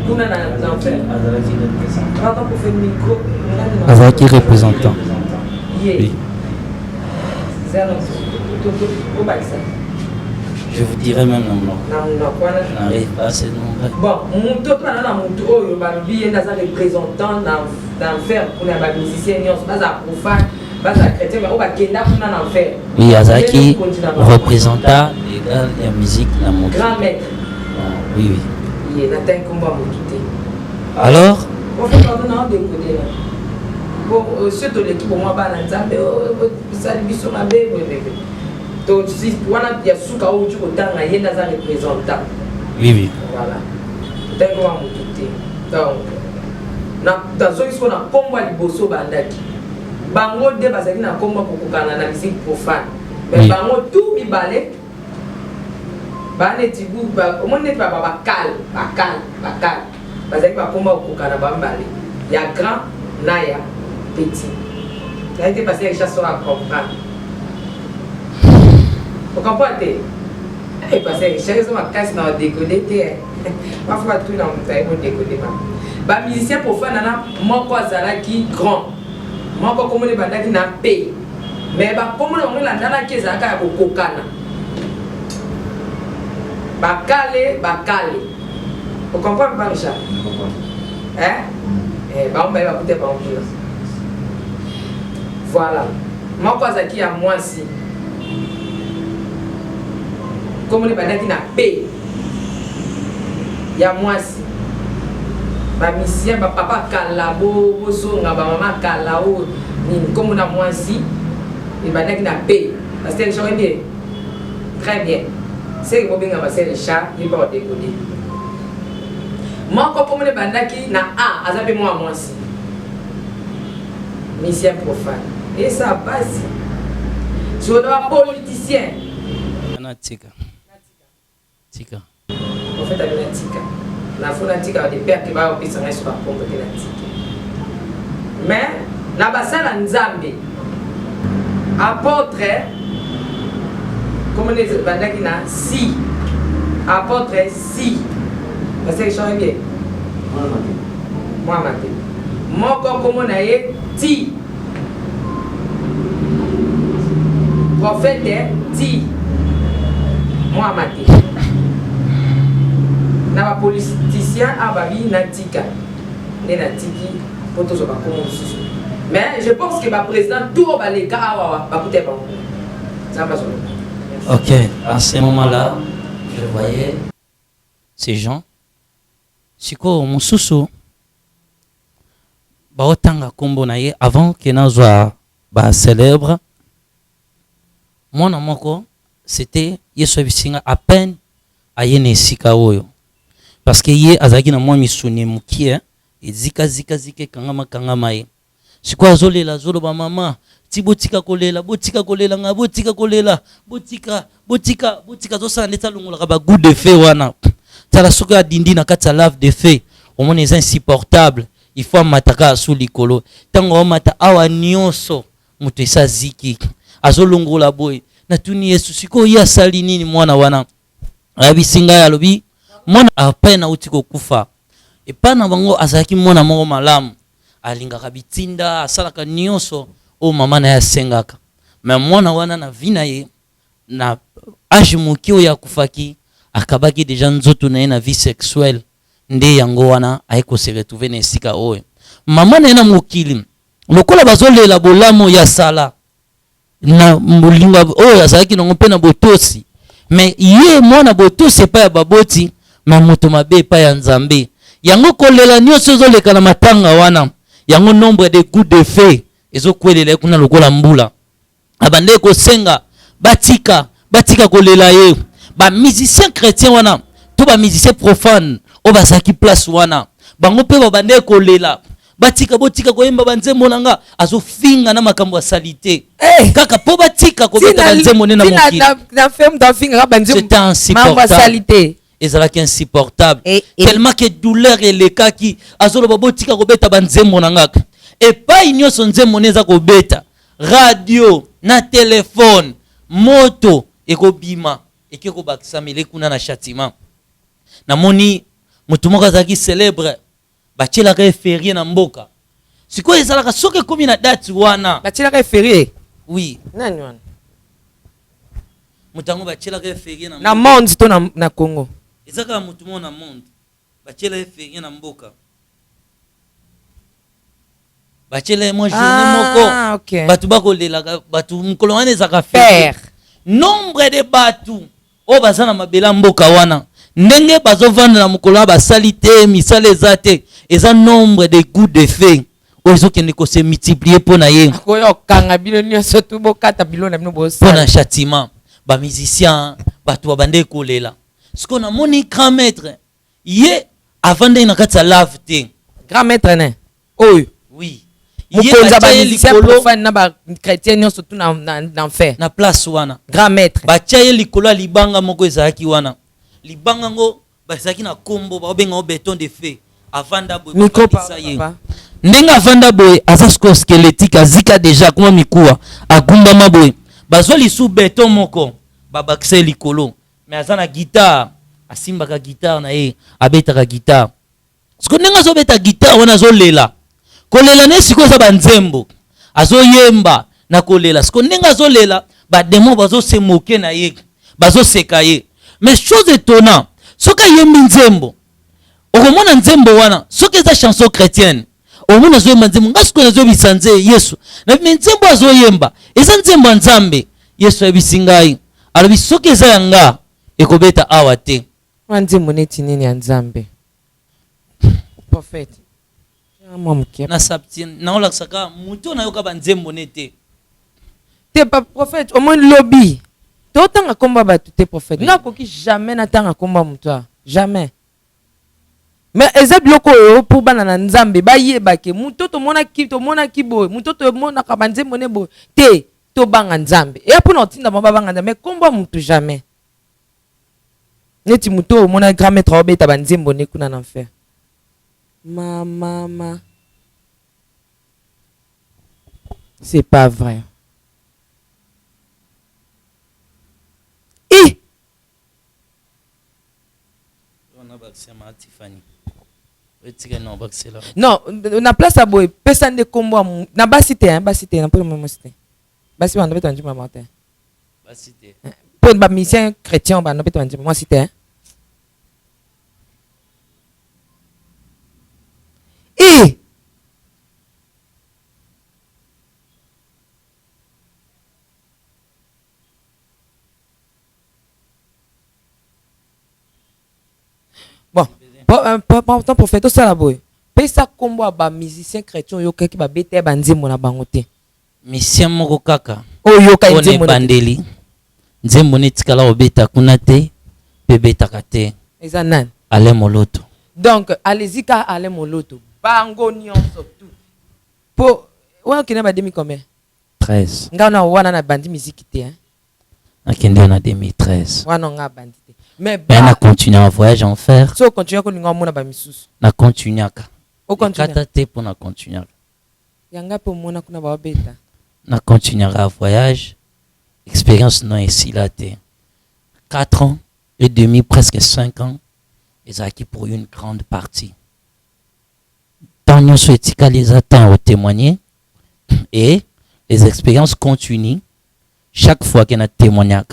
Il y a un enfer. Azaki représentant. Oui. Je vous dirai même non. Je n'arrive pas à ce nom. Bon, mon représentant d'enfer pour les musiciens, pas profane. Oui, Azaki représentant la musique dans mon grand maître. Oui, oui. Il y a un combat à monter. Alors On fait pardon, on décoder là. Bon, surtout l'équipe, moi, ça lui sur ma bébé. Donc, si on a des soukas où tu as un représentant. Oui, oui. Voilà. Peut-être qu'on va monter. Donc, dans ce qu'on a combat les bosso bandaki. Bango de basaki na combat pour kokana na musique profane. Mais bango tout mi balé. Bane tibu ba au moins n'est pas bakal. Basaki ba combat pour kokana ba balé. Il y a grand, naya, petit. Ça a été passé avec chasseur à comprendre. Vous comprenez? Et parce que chaque fois que je suis décodé, parfois tout dans mon temps, décodé. Les musiciens profanes, moi, qui grand. Moi, comme les bandes qui n'ont payé. Mais comme on a la qui est à Kokana. Bakale. Vous comprenez pas, Richard? Hein? On va écouter par exemple. Voilà. Moi, qui a moi aussi. Comme les bandes qui n'ont payé. Il y a moi aussi. Ma mission, papa Kalabo, Bosonga, maman Kalao, comme on a moi aussi. Les bandes qui n'ont payé. Parce que les gens bien. Très bien. C'est que bien passer les chats, ils vont décoder. Moi, comme les bandes qui n'ont pas, azabé moi aussi. Mission profane. Et ça passe. Sur le politicien. Tika. En fait, avec la tika. La fonatika a des pères qui vont au pays sur la pompe de la tika. Mais, la basala Nzambe, apôtre, comme les bandes qui n'ont si, apôtre si. Parce que je suis bien. Moi, comme on a ti. Prophète ti. Moi, maté. Na politicien ababi na tika. Ne na tiki pour tout ça comme mais je pense que ma président tout va les cas va coûter pas. Ça va sur. Ok, à ce moment-là, je voyais ces gens. Siko mususu ba otanga kombo na ye avant que nazwa ba célèbre. Mon amoko c'était yeso bisinga à peine ayene sika oyo. Parce que ye azaki na mwa misuni mukie ezika zika kangama ye. Siko azolela zolo ba mama ti botika kolela nga botika kolela botika zo sa ndeta lungola ka ba goût de feu wana. Tala soka dindi na kata lave de feu. Au moins est insupportable. Il faut mataka sous likolo. Tango mata awa nyonso muto esa ziki. Azolongola boy. Na tuni Yesu siko ya sali nini mwana wana. Abisinga ya lobi mwana apena utiko kufa. Epana bango azaki mwana moko malamu. Alingaka bitinda asalaka nyonso o mama na ya sengaka. Mais mwana wana na vina ye na âge mukio ya kufaki akabaki deja nzoto na ye na vie sexuelle. Nde yango wana aiko se retrouver na esika oyo. Mama na na mokili. Lokola bazolela bolamo ya sala. Na mulinga oyo azalaki nango mpe na botosi. Mais ye mwana botosi pa ya baboti ma moto mabe pa ya Nzambe. Yango kolela nyonso zoleka na matanga wana. Yango nombre de coups de feu ezokwelela kuna lokola mbula. Abande ko senga batika kolela ye. Ba musicien chrétien wana to ba musicien profane o basaki place wana. Bango pe babande kolela. Botika koyemba banzembo nanga azofinga na makambo ya salite. Kaka po batika ko beta banzembo na mokili. Na femme d'afinga banzembo. Mambo salite. Ezalaki insupportable. Tellement que douleur et le kaki azolo babotika ko beta banzembo nanga. Et pas nyonso nzembo neza ko beta. Radio na téléphone, moto ekobima ekeko bakisa mele kuna na châtiment. Na moni mutu moko azaki célèbre bachela ka férié na mboka. Siko ezalaka soke komi na date wana. Bachela ka férié? Oui. Nani wana? Mutango bachela ka férié na mboka. Na monde to na Congo. Ezaka mutu mo na monde. Bachela ka férié na mboka. Bachela mo journée moko. Okay. Batu bakolela batu mkolongane zaka faire. Nombre de batu o bazana mabela mboka wana. ndenge bazovanda na mokolo basali te misala eza te eza nombre de coups de feu oyo ezokende kose multiplier mpo na ye koyokanga bino nyonso tu bokata bilo na bino mpo na bosala châtiment bamusicien bato babande kolela siko namoni grand maître ye avandai na kati ya lave te grand maître ne oyo oui mokonzi bamusicien profane na bachrétien nyonso tu na enfer na place wana grand maître batia ye likolo ya libanga moko ezalaki wana libanga ngo bazalaki na kombo baobenga beton de feu avanda boye ye ndenge avanda boye aza siko squelettique azika deja kuma mikuwa agumbama boye bazwa lisu beton moko babakisa likolo mais aza na guitare asimbaka guitare na ye abetaka guitare siko ndenge azobeta guitare wana azolela kolela ne siko eza banzembo azoyemba na kolela siko ndenge azolela bademo bazosemoke na ye bazoseka ye mais chose étonnant soki ayembi nzembo okomona nzembo wana soki eza chanson chrétienne omona azoyemba nzembo nga sikoyo nazoyebisa nze yesu me nzembo azoyemba eza nzembo ya nzambe yesu ayebisi ngai alobi soki eza ya nga ekobeta awa te wana nzembo neti nini ya nzambe prophète naolakisaka moto nayoka banzembo ne te te pa prophète omoni lobi totanga komba bato te prophète nga koki jamais natanga komba moto jamais mais eza biloko oyo mpo bana na nzambe bayebake moto tomonaki boye moto tomonaka banzembo ne boye te tobanga nzambe eya mpona otindama babanga nzambe mais komba moto jamais neti moto omona grand maître aobeta banzembo ne kuna na enfer mama c'est pas vrai non na place ya boye pesa nde kombo na basi te na mpona momosi te basi bando beta njima mama te mpo bamisien chrétien bando beta njima mwasi te bon pourtant prophète osala boye pesa kombo ba musicien chrétien oyokaki babete banzembo na bango te misien moko kaka oyoka nzembo bandeli nzembo netikala obeta kuna te pe betaka te eza nani ale moloto donc allez-y ka ale moloto bango nyonso tu po wana okende ba demi combien 13 nga wana na bandi musique te nakende na 2013 wana nga bandi te mais na continuer un voyage en fer so continue ko ninga mona ba misusu na continuaka o continue kata te pour na continuer yanga po mona kuna ba beta na continuer un voyage expérience non ici là te 4 ans et demi presque 5 ans et acquis pour une grande partie tant nous souhaitons les attentes au témoigner et les expériences continuent chaque fois qu'il y a un témoignage.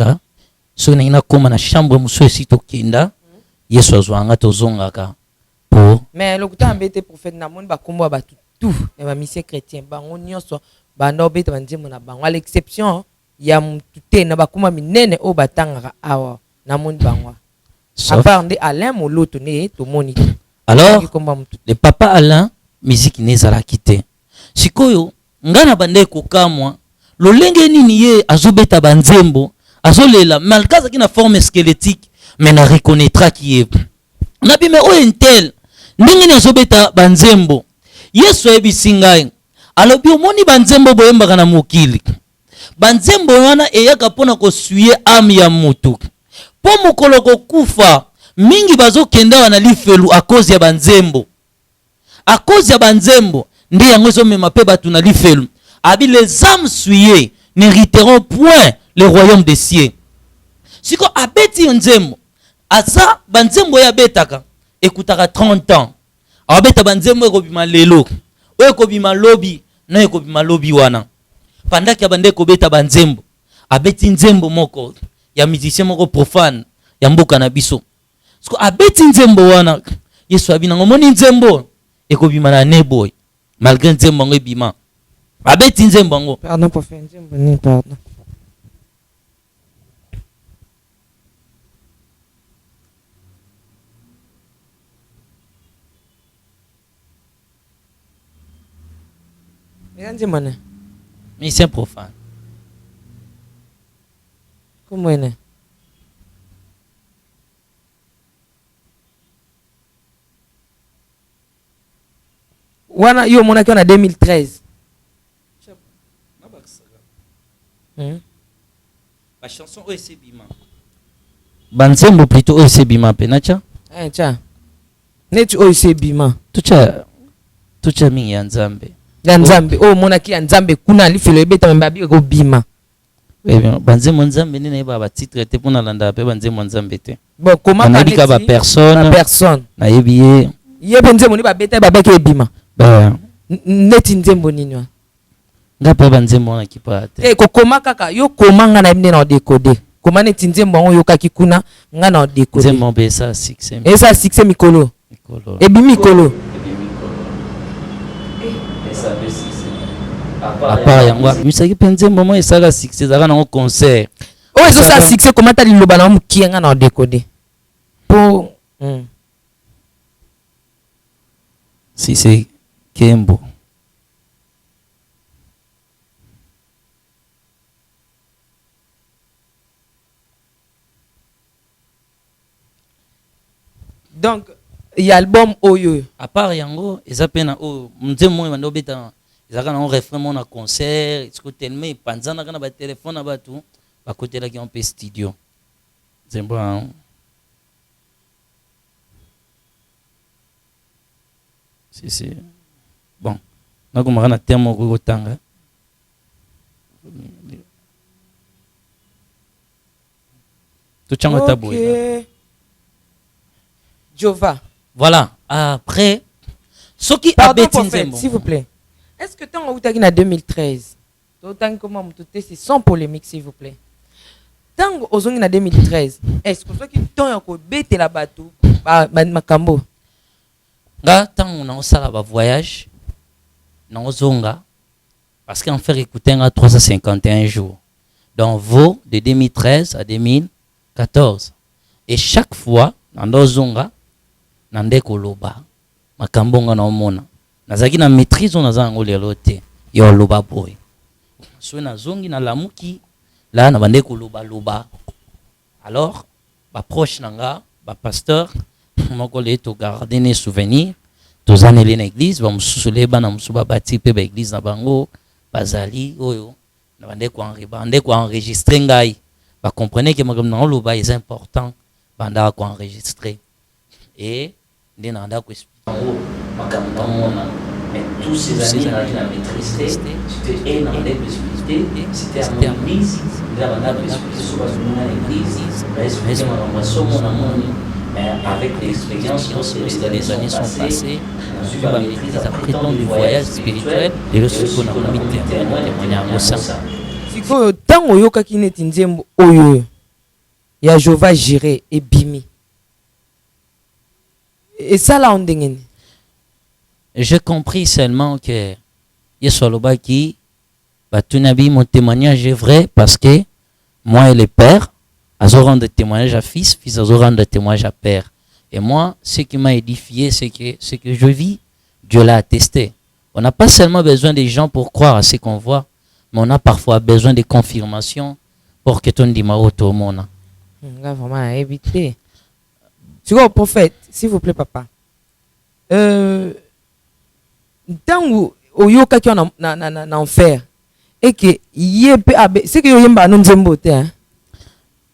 So na koma na chambre muso esito kenda yesu azwanga tozongaka po mais lokuta mbete prophète na moni bakombo ba tout et ba mission chrétien bango nyonso bando beta banzemo na bango à l'exception ya mutute na bakoma minene o batangaka awa na moni bango à part de Alain Moloto ne to moni alors le papa Alain musique nezala kité sikoyo ngana bande kokamwa lolenge nini ye azobeta banzembo azolela malgré qu'il a une forme squelettique mais na reconnaîtra qui est nabi mais o intel ndenge ni azobeta banzembo yesu ebisi ngai alobi omoni banzembo boyembaka na mokili banzembo wana eyaka mpona kosuye ame ya motu po mokolo kokufa mingi bazokenda wana lifelu a cause ya banzembo nde yango ezomema mpe bato na lifelu abi les âmes souillées n'hériteront point le royaume des cieux. Siko abeti nzembo asa banzembo ya betaka ekutaka 30 ans abeta banzembo ekobima lelo oyo ekobima lobi na ekobima lobi wana pandaki abande kobeta banzembo abeti nzembo moko ya musicien moko profane ya mboka na biso siko abeti nzembo wana yesu abina ngomoni nzembo ekobima na neboy malgré nzembo ngo ebima abeti nzembo ngo pardon prophète nzembo ni pardon Musicien profane. Comment est? Wana yo monaki en 2013. La chanson OSC Bima. Banzembo plutôt OSC Bima penacha. Tiens. Net OSC Bima. Tucha mingi ya Nzambe. Ya Nzambe. Oh monaki ya Nzambe kuna lifelo ebeta mbabi ko Bima. Banzembo Nzambe nina yeba ba titre te pona landa pe banzembo Nzambe te. Bon comment parler ba personne. Na yebiye. Yebe Nzembo ni ba beta ba beke Bima. Neti Nzembo nini wa. Nga pe banzembo na kipa te. Ko koma kaka yo koma nga na mne na décoder. Koma neti Nzembo ngo yo kaki kuna nga na décoder. Nzembo be ça succès. Et ça succès mikolo. Ebi mikolo. À part yango misaki penze moment esaka succès zaka na concert. Oh eso ça succès comment ta liloba na muki nga na décoder. Po si c'est Kembo. Donc il y a album Oyo. À part yango eza pena o Nzembo mando beta ezaka na refrain mon na concert est-ce que tellement panzana kana ba téléphone na batu ba côté là qui on peut studio. Nzembo si bon na ko makana terme ko tanga tout chango tabou. Jova. Voilà, après ce qui a s'il vous plaît. Est-ce que tant que tu as 2013, tant comment c'est sans polémique s'il vous plaît. Tant que tu as 2013, est-ce que tu as bête la bateau makambo. Là tant on a ça va voyage dans zonga parce qu'en fait écouter 351 jours. Donc vaut de 2013 à 2014 et chaque fois dans zonga nande koloba makambo nga na omona nazaki na maîtrise on naza ngo lelo te yo loba boy so na zongi na lamuki la na bande koloba loba alors ba proche nanga ba pasteur moko le to garder ne souvenir to zaneli na église ba mususule bana musuba bati pe ba église na bango bazali oyo na bande ko enregistrer ngai ba comprenez que makambo na loba est important banda ko enregistrer et des nanda ko mais tous ces années la maîtrise c'était un an d'explicité c'était en église il a banda expliquer sur l'église mais avec l'expérience les années sont passées on suit la maîtrise après tant de voyages spirituels et le ce qu'on a mis témoignage au sein siko tango yoka kineti Nzembo oyo ya Jova Jiré et Bimi. Et ça là on dégaine. J'ai compris seulement que Yesoloba qui Batunabi mon témoignage est vrai parce que moi et le père azo rendre témoignage à fils azo rendre témoignage à père. Et moi ce qui m'a édifié c'est que je vis, Dieu l'a attesté. On n'a pas seulement besoin des gens pour croire à ce qu'on voit, mais on a parfois besoin de confirmation pour que ton dimao tout le monde. Vraiment éviter. Tu vois, prophète, s'il vous plaît, papa. Tant où yoka qui en enfer et que c'est que yemba non Nzembo te.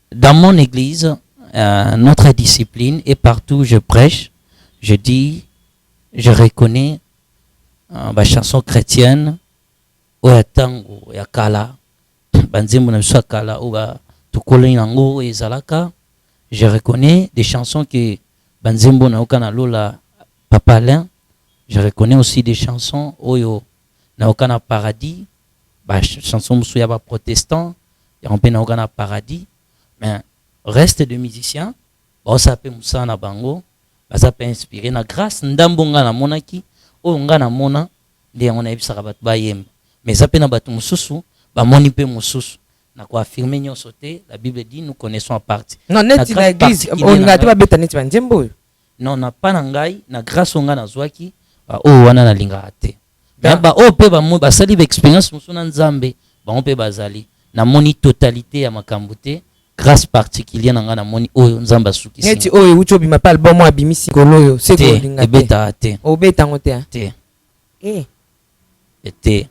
Dans mon église, notre discipline et partout où je prêche, je dis, je reconnais ma chanson chrétienne ou ya tango ya kala, banzembo na biso kala ou ba tukole nango ezalaka. Je reconnais des chansons que banzembo na okana lola Papa Alain. Je reconnais aussi des chansons oyo na okana paradis, ba chanson musu ya ba protestant, ya on pe na okana paradis. Mais reste de musiciens, ba sape musa na bango, ba sape inspiré na grâce ndambo nga na monaki, o nga na mona de on a ebisaka bat bayem. Mais sape na batu mususu, ba moni pe mususu. Na quoi affirmer nyonso te, la Bible dit nous connaissons en partie. Non, net na église, on n'a pas beta net banzembo. Non, na pas na ngai, na grâce onga na zwaki, o wana na linga ate. ba o pe ba mo ba sali ba expérience musuna nzambe ba on pe bazali na moni totalité ya makambo te grâce particulière na nga na moni oyo nzamba suki neti oyo ucho bima pa album abimisi koloyo c'est ko linga ebeta te obeta ngote te était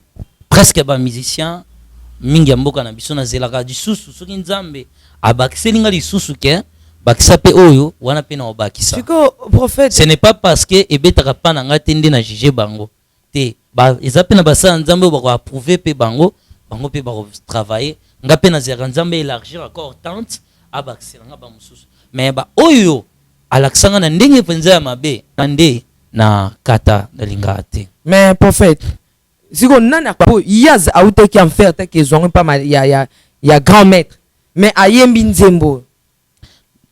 presque ba musicien mingi ya mboka na biso na zelaka disusu soki nzambe abakiseli nga lisusu ke bakisa pe oyo wana pe na obakisa siko prophète ce n'est pas parce que ebetaka pa na nga te nde na juger bango te ba eza pe na basala nzambe bako approuver pe bango pe bako travailler nga pe na zelaka nzambe élargir encore tente abakisela nga ba mususu mais ba oyo alakisanga na ndenge penza ya mabe na nde na kata na linga te. Mais prophète siko nana kwa yaz auteki en faire te ke zongo pa ya grand maître mais ayembi nzembo.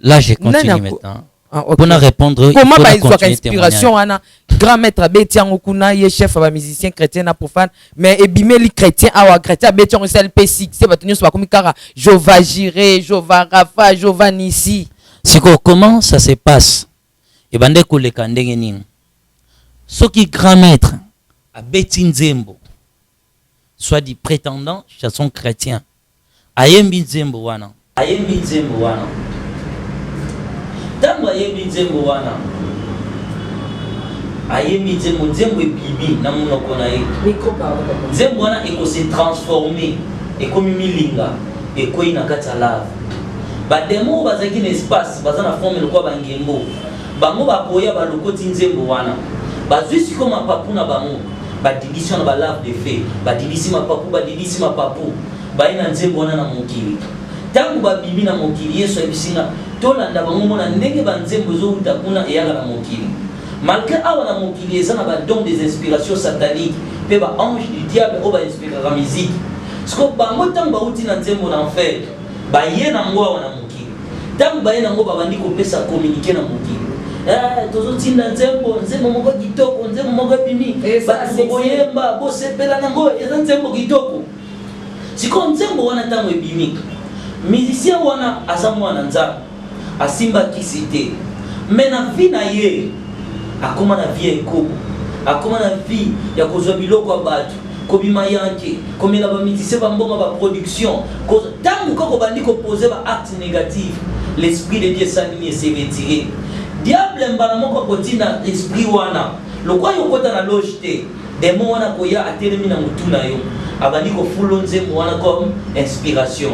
Là je continue maintenant. Pour répondre comment ba izo ka inspiration ana grand maître abeti yango kuna ye chef ba musicien chrétien na profane mais ebimeli chrétien awa chrétien abeti yango sel P6 c'est batonyo so bakomi kara Jova Jiré Jova Rafa Jova Nisi. Siko comment ça se passe et bande koleka ndenge nini soki grand maître abeti nzembo soit dit prétendant chanson chrétien ayembi nzembo wana tango ayembi nzembo wana ayembi nzembo ebibi na monoko na ye nzembo wana ekose transformer ekomi milinga ekoyi na kati ya lave bademo oyo bazalaki na espace baza na forme lokwa bangembo bango bakoya balokoti nzembo wana bazwi siko mapapu na bango badilisi wana balave de fe badilisi mapapu baye na nzembo wana na mokili ntango babibi na mokili yesu ayebisinga tolanda bango mona ndenge banzembo ezowuta kuna eyaka na mokili malgré awa na mokili eza na badon des inspirations sataniques mpe baange du diable oyo bainspiraka musique siko bango ntango bauti na nzembo na enfer baye nango awa na mokili ntango baye nango babandi kopesa communiqué na mokili tozotinda nzembo moko kitoko nzembo moko ebimi bato boyemba bosepela nango eza nzembo kitoko siko nzembo wana ntango ebimi musicien wana aza mwana nzambe asimbakisi te me na vi na ye akoma na vie ekomo akoma na vie ya kozwa biloko ya bato kobima yanke komela bamusicien bambonga baproduction ntango kaka obandi kopose baacte négatif l'esprit de dieu esalimi ese retire diable mbala moko akotinda esprit wana lokwa yokota na loge te demo wana koya atelemi na motu na yo abandi kofulo nzembo wana comme inspiration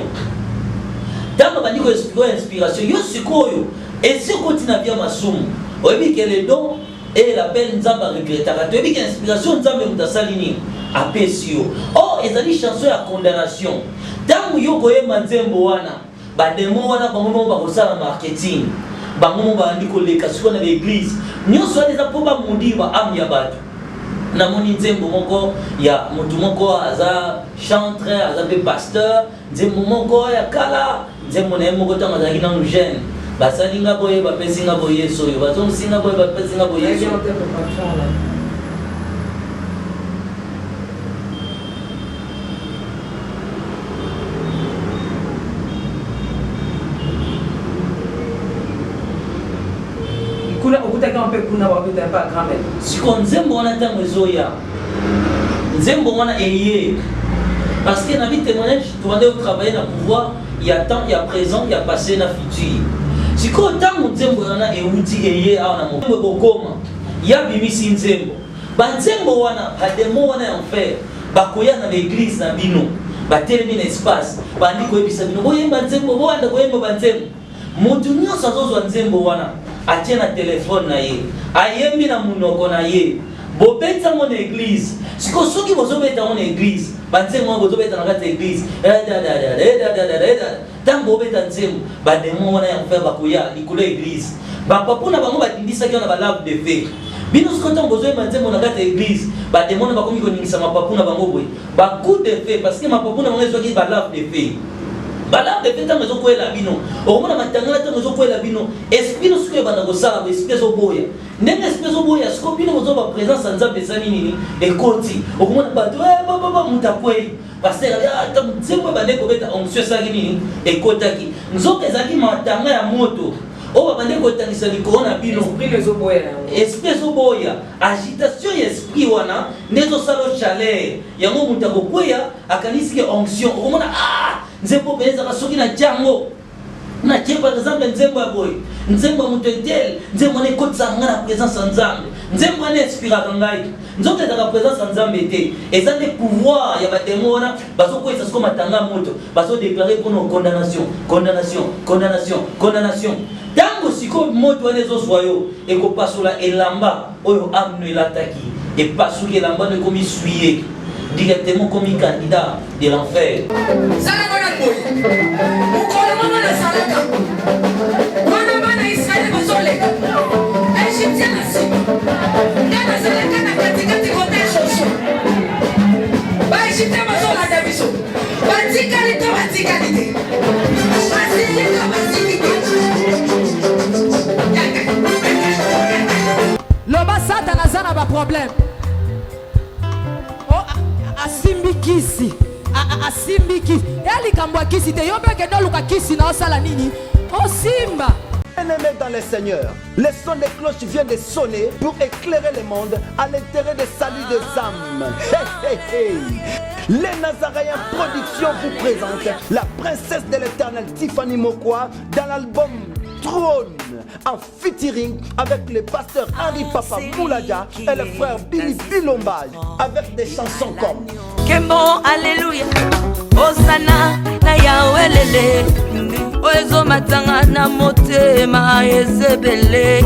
ntango abandi koexplore inspiration yo sikoyo esi okotina bia masumu oyebi ke le don et l'appel nzambe aregretaka toyebi ke inspiration nzambe moto asali nini apesi yo or ezali chanson ya condamnation ntango yo koyemba nzembo wana bademo wana bango moko bakosala marketing bango moko bandi koleka sikoyo na baeglise nyonso wana eza mpo bamondi baame ya bato namoni nzembo moko ya motu moko aza chantre aza mpe pasteur nzembo moko ya kala nzembo na ye moko ntango azalaki nanu jeune basali nga boye bapesi nga boye yesu oyo bazongisi nga boye bapesi nga boye yesu siko nzembo wana ntango ezoya nzembo wana eye parce que na vie témoignage tobande kotravailler na pouvoir ya temps ya présent ya passé na futur sikoyo ntango nzembo wana euti eye awa na moembo ekokoma ya bimisi nzembo banzembo wana bademo wana ya enfer bakoya na baeglise na bino batelemi na espace bandi koyebisa bino boyemba nzembo bowanda koyemba banzembo motu nyonso azozwa nzembo wana atie na telefone na ye ayembi na munoko na ye bobeta ngo na église siko soki bozobeta ngo na église banzembo wana bozobeta na kati ya église ntango bobeta nzembo bademo wana ya enfer bakoya likolo ya église bapapu na bango batindisaki wana balave de fe bino siko ntango bozoyemba nzembo na kati ya église bademo wana bakomi koningisa mapapu na bango boye bacoup de fe parce que mapapu na bango ezwaki balave de fe balave de fe ntango ezokwela bino okomona matangana ntango ezokwela bino esprit no siko ebanda kosala esprit ezoboya ndenge esprit ezoboya siko bino bozoba baprésence ya nzambe ezali nini ekoti okomona bato moto akwei paster nzembo ebande kobeta onction esalaki nini ekotaki nzoka ezalaki matanga ya moto Oh, bande kotangisa likolo na bino. Esprit ezoboya. Agitation ya esprit wana nezo salo chaleur. Yango mutako kweya akanisi ke onction. Okomona nzembo beza kasoki na jango. Na tie par exemple nzembo ya boy. Nzembo mutetel, nzembo ne kotsa ngana présence nzambe. Nzembo ne inspira kangai. Nzote ta présence nzambe te. Eza des pouvoirs ya batemona baso ko esa ko matanga moto. Baso déclarer pour nos condamnation, condamnation, condamnation, condamnation. Tango siko moto wana zo soyo e ko pasola elamba oyo amno elataki et pasuki elamba ne komi suyer directement comme candidat de l'enfer. Ça n'a pas de boy. Mon commandement de Salaka. Mon bana Israël bazole. Égyptien aussi. Kana Salaka na katikati kote shosho. Ba Égyptien bazola dabiso. Batikalité. Basilika basilika. Loba Satan azana ba problème. Asimbi kisi asimbi kisi yali kambwa kisi te yobe ke doluka kisi na osala nini osimba. Bien-aimés dans le Seigneur, les sons des cloches viennent de sonner pour éclairer le monde à l'intérêt des saluts des âmes. Hey, hey, hey. Les Nazaréens Production vous présentent la princesse de l'éternel Tiffany Mokwa dans l'album Trône en featuring avec le pasteur Henri Papa Moulaga et le frère Billy Bilomba avec des chansons comme Kembo Alléluia Osana na Yahweh Oezo matanga na motema ezebele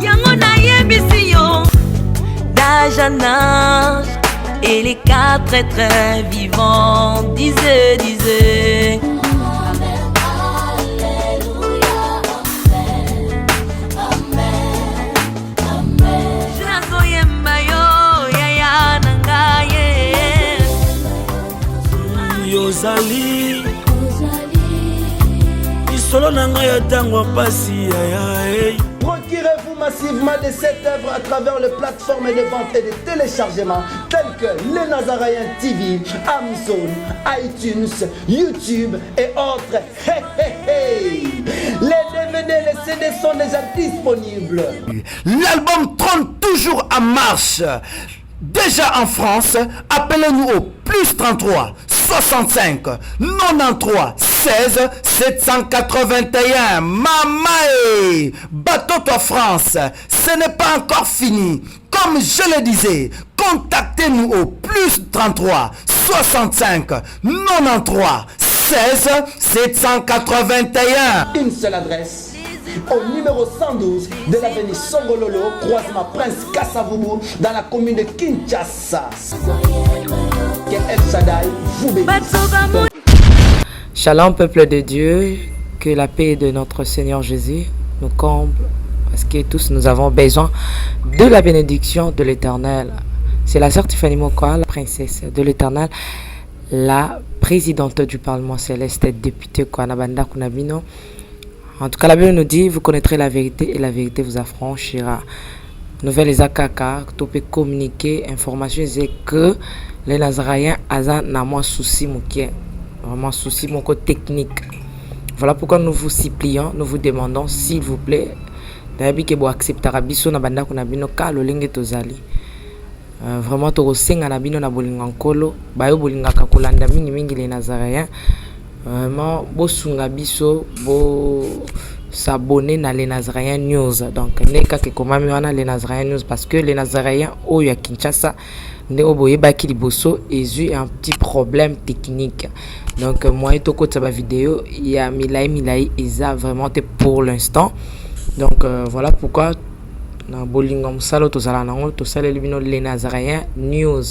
Yango na yebisi yo d'âge en âge et les quatre êtres vivants disaient Yozali Isolo nanga ya tango pasi ya. Procurez-vous massivement de cette œuvre à travers les plateformes de vente et de téléchargement telles que Les Nazaréens TV, Amazon, iTunes, YouTube et autres. Hey, hey, hey. Les DVD, les CD sont déjà disponibles. L'album Trône toujours en marche. Déjà en France, appelez-nous au plus 33 65 93 16 781. Mamae, Bateau France, ce n'est pas encore fini. Comme je le disais, contactez-nous au plus 33 65 93 16 781. Une seule adresse. Au numéro 112 de l'avenue Songololo, croisement Prince Kassavoubou, dans la commune de Kinshasa. Que El Shaddai vous bénisse. Shalom peuple de Dieu, que la paix de notre Seigneur Jésus nous comble, parce que tous nous avons besoin de la bénédiction de l'Éternel. C'est la sœur Tiffany Mokwa, la princesse de l'Éternel, la présidente du Parlement céleste, députée Kwanabanda Kunabino. En tout cas, la Bible nous dit, vous connaîtrez la vérité et la vérité vous affranchira. Nouvelle Ezakaka, tu peux communiquer, information, c'est que les Nazaréens ont moins souci, vraiment souci, mon côté technique. Voilà pourquoi nous vous supplions, nous vous demandons, s'il vous plaît, d'ailleurs que vous acceptez Rabiso na banda kuna bino ka lolenge tozali. Vraiment to senga na bino na bolinga nkolo, bayo bolinga ka kolanda mingi les Nazaréens. Vraiment, bosunga biso, bo s'abonner na les Nazaréens News. Donc, neka ke komami wana les Nazaréens News parce que les Nazaréens au ya Kinshasa ne oboye baki liboso ezu un petit problème technique. Donc, moi et toko taba vidéo, il y a milai eza vraiment pour l'instant. Donc, voilà pourquoi na bolinga musalo tozala nango tosala libino les Nazaréens News.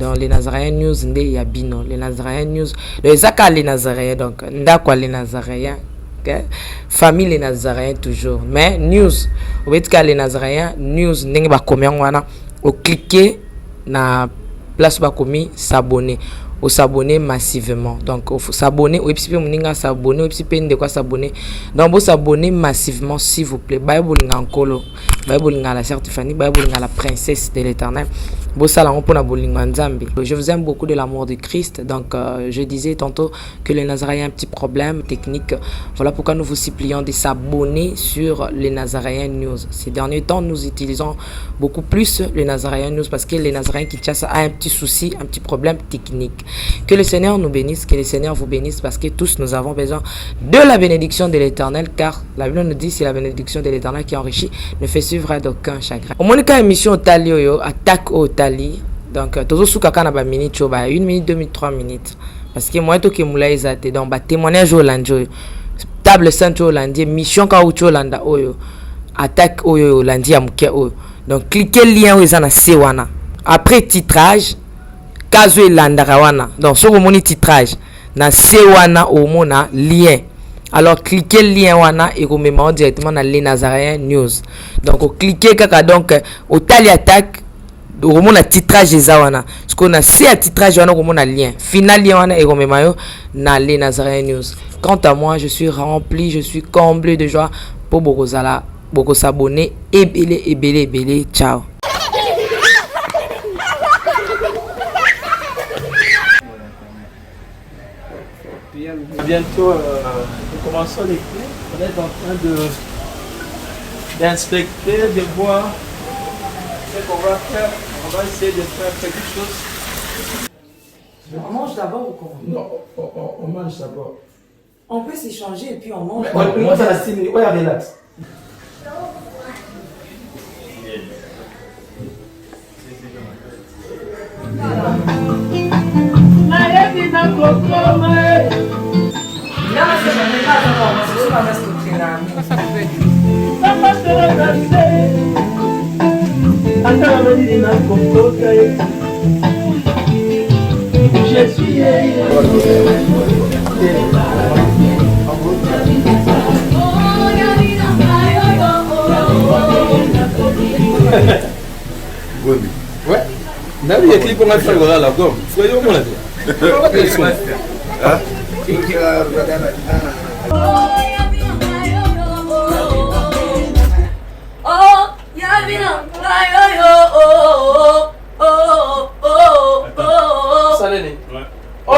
Dans les Nazaréens News ndé ya bino les Nazaréens News les zaka les Nazaréens donc ndakwa les Nazaréens okay? Famille les Nazaréens toujours mais news obetika les Nazaréens News ndenge ba komiango wana o cliquer na place ba komi s'abonner au s'abonner massivement donc il faut s'abonner au epipe moninga s'abonner au epipe ndeko s'abonner donc vous s'abonner massivement s'il vous plaît ba bolinga nkolo la sœur Tiffany, la princesse de l'Éternel. Je vous aime beaucoup de l'amour de Christ. Donc, je disais tantôt que les Nazaréens ont un petit problème technique. Voilà pourquoi nous vous supplions de s'abonner sur les Nazaréens News. Ces derniers temps, nous utilisons beaucoup plus les Nazaréens News parce que les Nazaréens Kinshasa a un petit souci, un petit problème technique. Que le Seigneur nous bénisse, que le Seigneur vous bénisse parce que tous nous avons besoin de la bénédiction de l'Éternel, car la Bible nous dit c'est la bénédiction de l'Éternel qui enrichit, ne fait suivre d'aucun chagrin. Au moins, émission Tali attaque au Tali. Donc, toujours sous kaka na ba minute, 1 minute, 2 minutes, 3 minutes. Parce que moi, tout que moula ezate, donc, ba témoignage au lundi, table sainte au lundi, mission ka au landa oyo, attaque au lundi à mouké oyo. Donc, cliquez le lien où ils en a sewana. Après titrage, kazo landa rawana. Donc, sur le titrage, na sewana au mona lien. Alors, cliquez le lien wana et vous mettez directement dans les Nazaréens News. Donc, cliquez kaka donc au tali attaque. Au moment de titrage des awana, ce qu'on a c'est à titrage wana au moment de lien final lien wana et comme mayo na les Nazaréens News. Quant à moi, je suis rempli, je suis comblé de joie pour beaucoup s'abonner et belé, ciao. Bientôt, nous commençons les clés. On est en train d'inspecter, de voir ce qu'on va faire. On va essayer de faire quelque chose. On mange d'abord ou comment? Non, on mange d'abord. On peut s'échanger et puis on mange. Moi, ça la 6 minutes. Ouais, relax. Je suis ouais. Nabi ya clip on va faire la gomme. Soyez au moins là. Salene. Oh,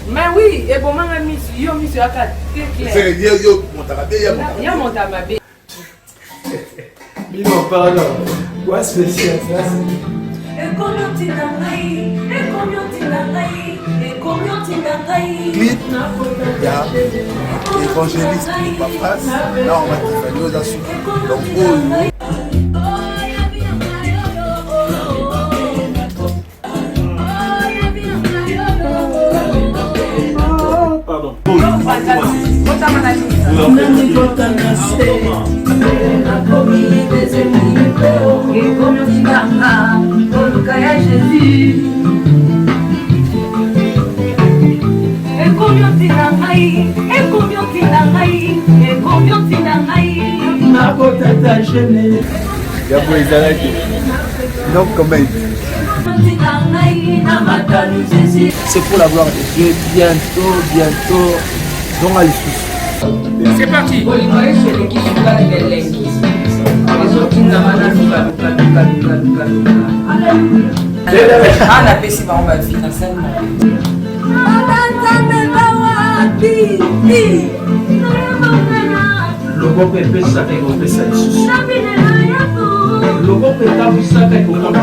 mais oui, et bon, maman, yo, monsieur, à 4. C'est yo, Yo, mon tamabé. Bino, pardon. Quoi spécial, ça? Clip, il y a évangéliste de Papras, là on va Tiffany aux assous. Donc, pardon. donc quand même. C'est pour la gloire de Dieu. Bientôt. Donc à l'issue. C'est parti. loboko epesaka ekopesa lisusu loboko etabwisaka ekokoma